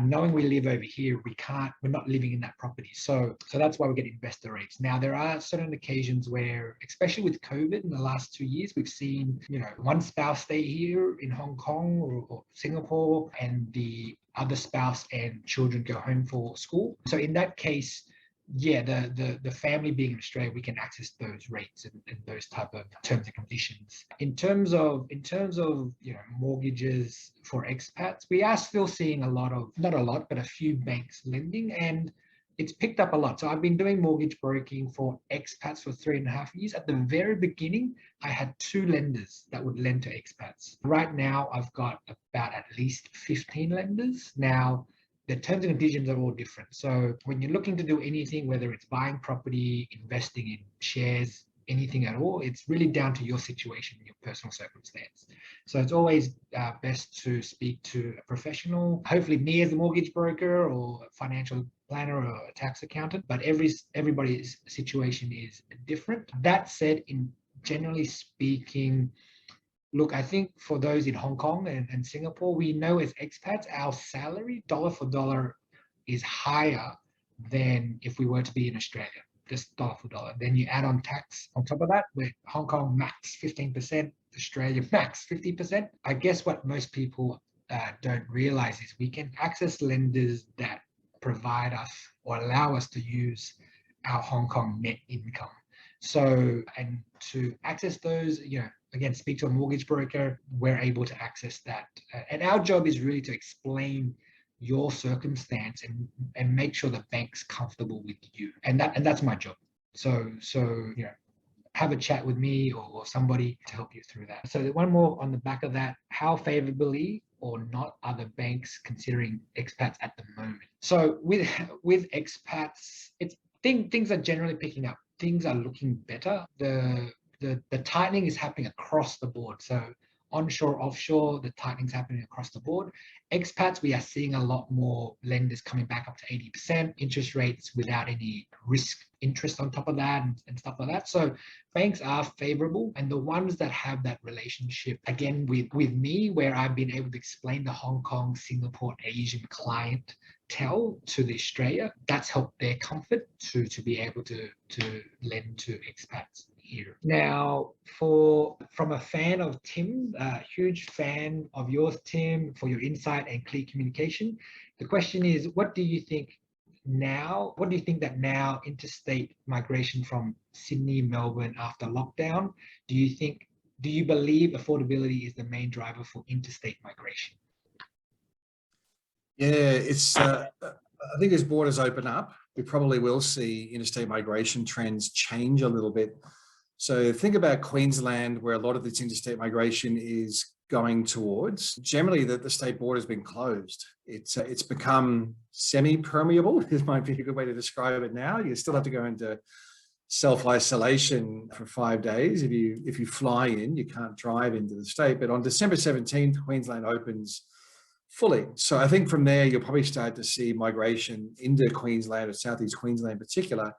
knowing we live over here, we're not living in that property. So that's why we get investor rates. Now, there are certain occasions where, especially with COVID in the last 2 years, we've seen, one spouse stay here in Hong Kong or Singapore and the other spouse and children go home for school. So in that case, yeah, the family being in Australia, we can access those rates and those type of terms and conditions. In terms of mortgages for expats, we are still seeing not a lot, but a few banks lending, and it's picked up a lot. So I've been doing mortgage broking for expats for 3.5 years. At the very beginning, I had 2 lenders that would lend to expats. Right now, I've got about at least 15 lenders. Now, the terms and conditions are all different. So when you're looking to do anything, whether it's buying property, investing in shares, anything at all, it's really down to your situation, your personal circumstance. So it's always best to speak to a professional, hopefully me as a mortgage broker or a financial planner or a tax accountant, but everybody's situation is different. That said, in generally speaking, look, I think for those in Hong Kong and Singapore, we know as expats, our salary dollar for dollar is higher than if we were to be in Australia, just dollar for dollar. Then you add on tax on top of that, where Hong Kong max 15%, Australia max 50%. I guess what most people don't realize is we can access lenders that provide us or allow us to use our Hong Kong net income. So, and to access those, again, speak to a mortgage broker, we're able to access that. And our job is really to explain your circumstance and make sure the bank's comfortable with you. And that's my job. So have a chat with me or somebody to help you through that. So one more on the back of that, how favorably or not are the banks considering expats at the moment? So with expats, things are generally picking up. Things are looking better. The tightening is happening across the board. So onshore, offshore, the tightening is happening across the board. Expats, we are seeing a lot more lenders coming back up to 80% interest rates without any risk interest on top of that and stuff like that. So banks are favorable, and the ones that have that relationship, again, with me, where I've been able to explain the Hong Kong, Singapore, Asian client tell to the Australia, that's helped their comfort to be able to lend to expats here. Now, from a fan of Tim, huge fan of yours, Tim, for your insight and clear communication. The question is, what do you think that now interstate migration from Sydney, Melbourne after lockdown, do you believe affordability is the main driver for interstate migration? Yeah, it's. I think as borders open up, we probably will see interstate migration trends change a little bit. So think about Queensland, where a lot of this interstate migration is going towards. Generally, the state border has been closed. It's become semi-permeable. This might be a good way to describe it now. You still have to go into self-isolation for 5 days. If you fly in, you can't drive into the state. But on December 17th, Queensland opens fully. So I think from there, you'll probably start to see migration into Queensland or Southeast Queensland in particular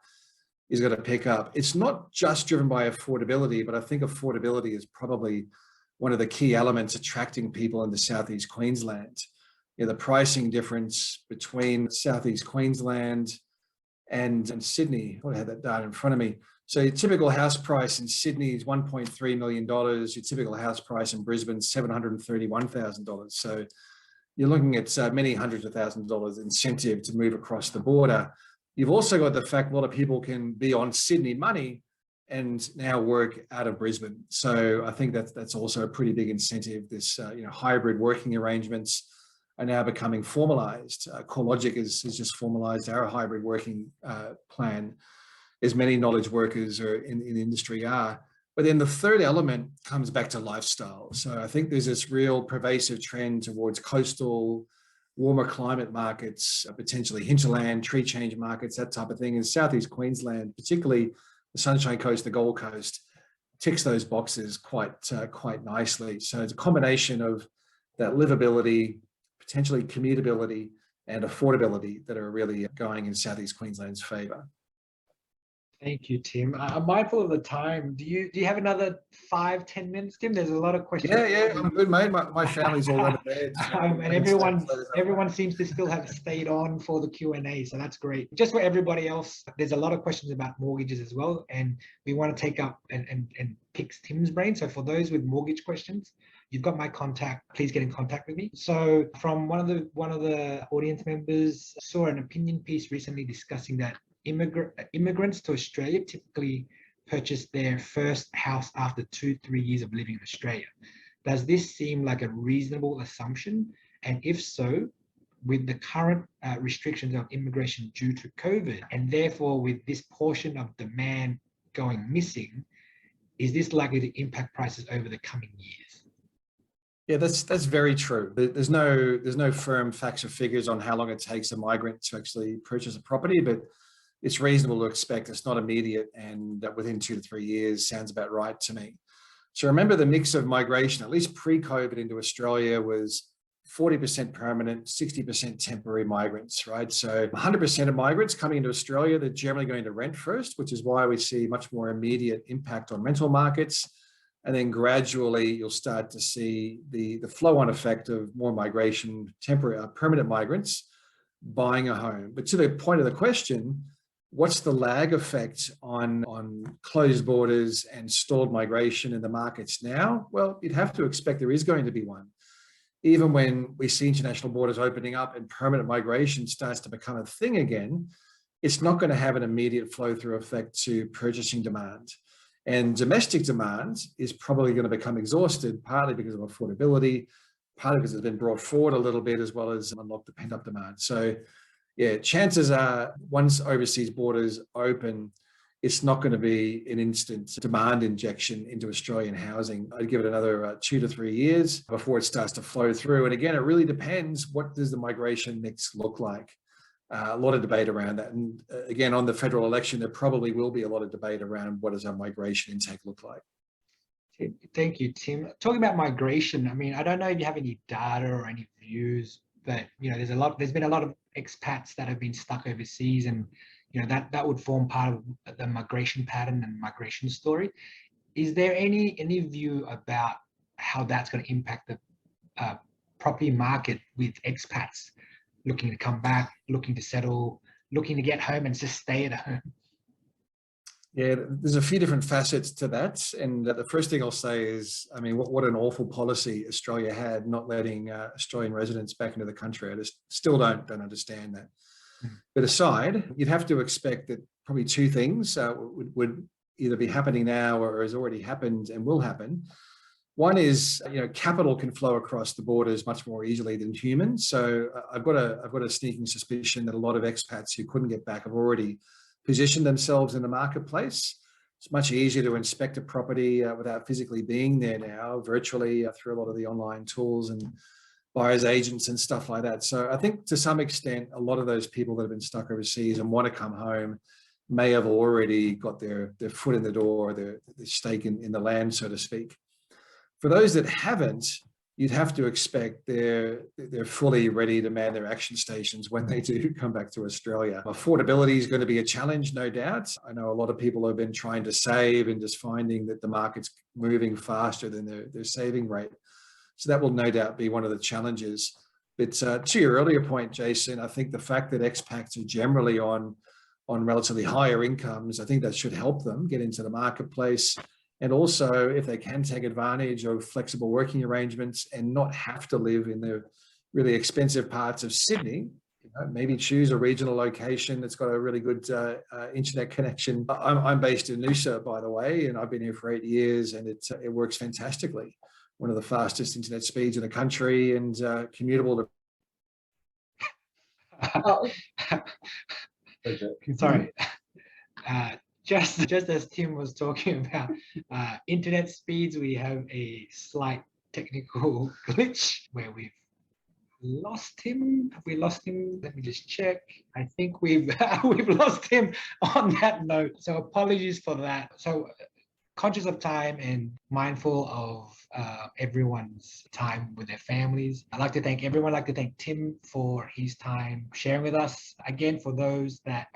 is going to pick up. It's not just driven by affordability, but I think affordability is probably one of the key elements attracting people into Southeast Queensland. The pricing difference between Southeast Queensland and Sydney, I have that data in front of me. So your typical house price in Sydney is $1.3 million. Your typical house price in Brisbane is $731,000. So you're looking at many hundreds of thousands of dollars incentive to move across the border. You've also got the fact a lot of people can be on Sydney money and now work out of Brisbane. So I think that's also a pretty big incentive. This hybrid working arrangements are now becoming formalized. CoreLogic has just formalized our hybrid working plan, as many knowledge workers are in the industry are. But then the third element comes back to lifestyle. So I think there's this real pervasive trend towards coastal, warmer climate markets, potentially hinterland, tree change markets, that type of thing. In Southeast Queensland, particularly the Sunshine Coast, the Gold Coast, ticks those boxes quite nicely. So it's a combination of that livability, potentially commutability, and affordability that are really going in Southeast Queensland's favour. Thank you, Tim. I'm mindful of the time. Do you have another 5-10 minutes, Tim? There's a lot of questions. Yeah, I'm good, mate. My family's all over bed. And everyone seems to still have stayed on for the Q&A, so that's great. Just for everybody else, there's a lot of questions about mortgages as well, and we want to take up and pick Tim's brain. So for those with mortgage questions, you've got my contact. Please get in contact with me. So from one of the audience members, saw an opinion piece recently discussing that immigrants to Australia typically purchase their first house after 2-3 years of living in Australia. Does this seem like a reasonable assumption? And if so, with the current restrictions on immigration due to COVID, and therefore with this portion of demand going missing, is this likely to impact prices over the coming years? Yeah, that's very true. There's no firm facts or figures on how long it takes a migrant to actually purchase a property, but it's reasonable to expect it's not immediate, and that within 2 to 3 years sounds about right to me. So remember, the mix of migration, at least pre-COVID into Australia, was 40% permanent, 60% temporary migrants, right? So 100% of migrants coming into Australia, they're generally going to rent first, which is why we see much more immediate impact on rental markets. And then gradually you'll start to see the flow-on effect of more migration, temporary, permanent migrants buying a home. But to the point of the question, what's the lag effect on closed borders and stalled migration in the markets now? Well, you'd have to expect there is going to be one. Even when we see international borders opening up and permanent migration starts to become a thing again, it's not going to have an immediate flow-through effect to purchasing demand. And domestic demand is probably going to become exhausted, partly because of affordability, partly because it's been brought forward a little bit, as well as unlock the pent-up demand. So yeah, chances are once overseas borders open, it's not going to be an instant demand injection into Australian housing. I'd give it another 2 to 3 years before it starts to flow through. And again, it really depends, what does the migration mix look like? A lot of debate around that. And again, on the federal election, there probably will be a lot of debate around what does our migration intake look like. Thank you, Tim. Talking about migration, I mean, I don't know if you have any data or any views, but there's been a lot of expats that have been stuck overseas, and that would form part of the migration pattern and migration story. Is there any view about how that's going to impact the property market with expats looking to come back, looking to settle, looking to get home and just stay at home? Yeah, there's a few different facets to that. And the first thing I'll say is, I mean, what an awful policy Australia had, not letting Australian residents back into the country. I just still don't understand that. But aside, you'd have to expect that probably two things would either be happening now or has already happened and will happen. One is, capital can flow across the borders much more easily than humans. So I've got a sneaking suspicion that a lot of expats who couldn't get back have already positioned themselves in the marketplace. It's much easier to inspect a property without physically being there now, virtually through a lot of the online tools and buyer's agents and stuff like that. So I think to some extent, a lot of those people that have been stuck overseas and want to come home may have already got their foot in the door, their stake in the land, so to speak. For those that haven't, you'd have to expect they're fully ready to man their action stations when they do come back to Australia. Affordability is going to be a challenge, no doubt. I know a lot of people have been trying to save and just finding that the market's moving faster than their saving rate. So that will no doubt be one of the challenges. But to your earlier point, Jason, I think the fact that expats are generally on relatively higher incomes, I think that should help them get into the marketplace. And also, if they can take advantage of flexible working arrangements and not have to live in the really expensive parts of Sydney, maybe choose a regional location that's got a really good internet connection. I'm based in Noosa, by the way, and I've been here for 8 years, and it works fantastically. One of the fastest internet speeds in the country, and commutable to. Sorry. Just as Tim was talking about internet speeds, we have a slight technical glitch where we've lost him. Have we lost him? Let me just check. I think we've we've lost him on that note. So apologies for that. So conscious of time and mindful of everyone's time with their families. I'd like to thank everyone. I'd like to thank Tim for his time sharing with us. Again, for those that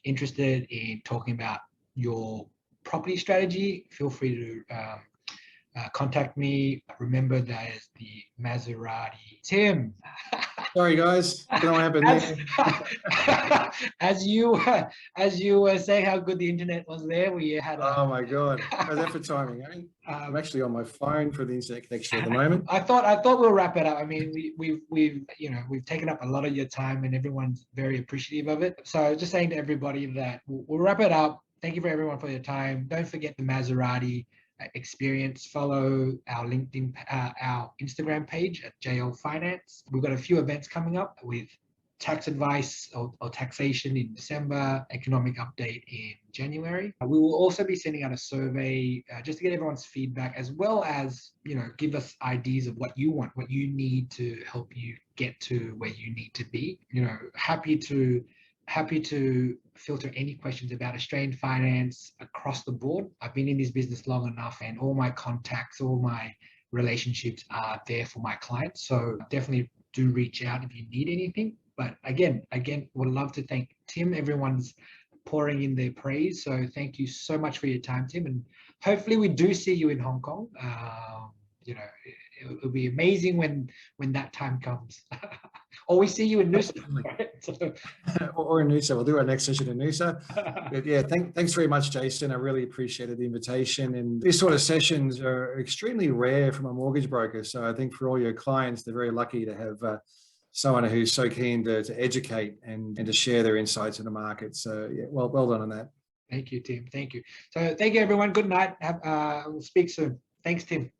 interested in talking about your property strategy, feel free to contact me. Remember, that is the Maserati. Tim. Sorry, guys. Don't know what happened there. As you were saying how good the internet was there, we had. Oh my God! How's that for timing? I'm actually on my phone for the internet connection at the moment. I thought we'll wrap it up. I mean, we've taken up a lot of your time, and everyone's very appreciative of it. So just saying to everybody that we'll wrap it up. Thank you for everyone for your time. Don't forget the Maserati experience. Follow our LinkedIn, our Instagram page at JL Finance. We've got a few events coming up with tax advice or taxation in December, economic update in January. We will also be sending out a survey just to get everyone's feedback, as well as, give us ideas of what you want, what you need to help you get to where you need to be. Happy to filter any questions about Australian finance across the board. I've been in this business long enough, and all my contacts, all my relationships are there for my clients. So definitely do reach out if you need anything. But again, would love to thank Tim. Everyone's pouring in their praise. So thank you so much for your time, Tim. And hopefully we do see you in Hong Kong. It'll be amazing when that time comes. Or we see you in Noosa. Right? Or in Noosa. We'll do our next session in Noosa. But yeah, thanks very much, Jason. I really appreciated the invitation. And these sort of sessions are extremely rare from a mortgage broker. So I think for all your clients, they're very lucky to have someone who's so keen to educate and to share their insights in the market. So yeah, well done on that. Thank you, Tim. Thank you. So thank you, everyone. Good night. We'll speak soon. Thanks, Tim.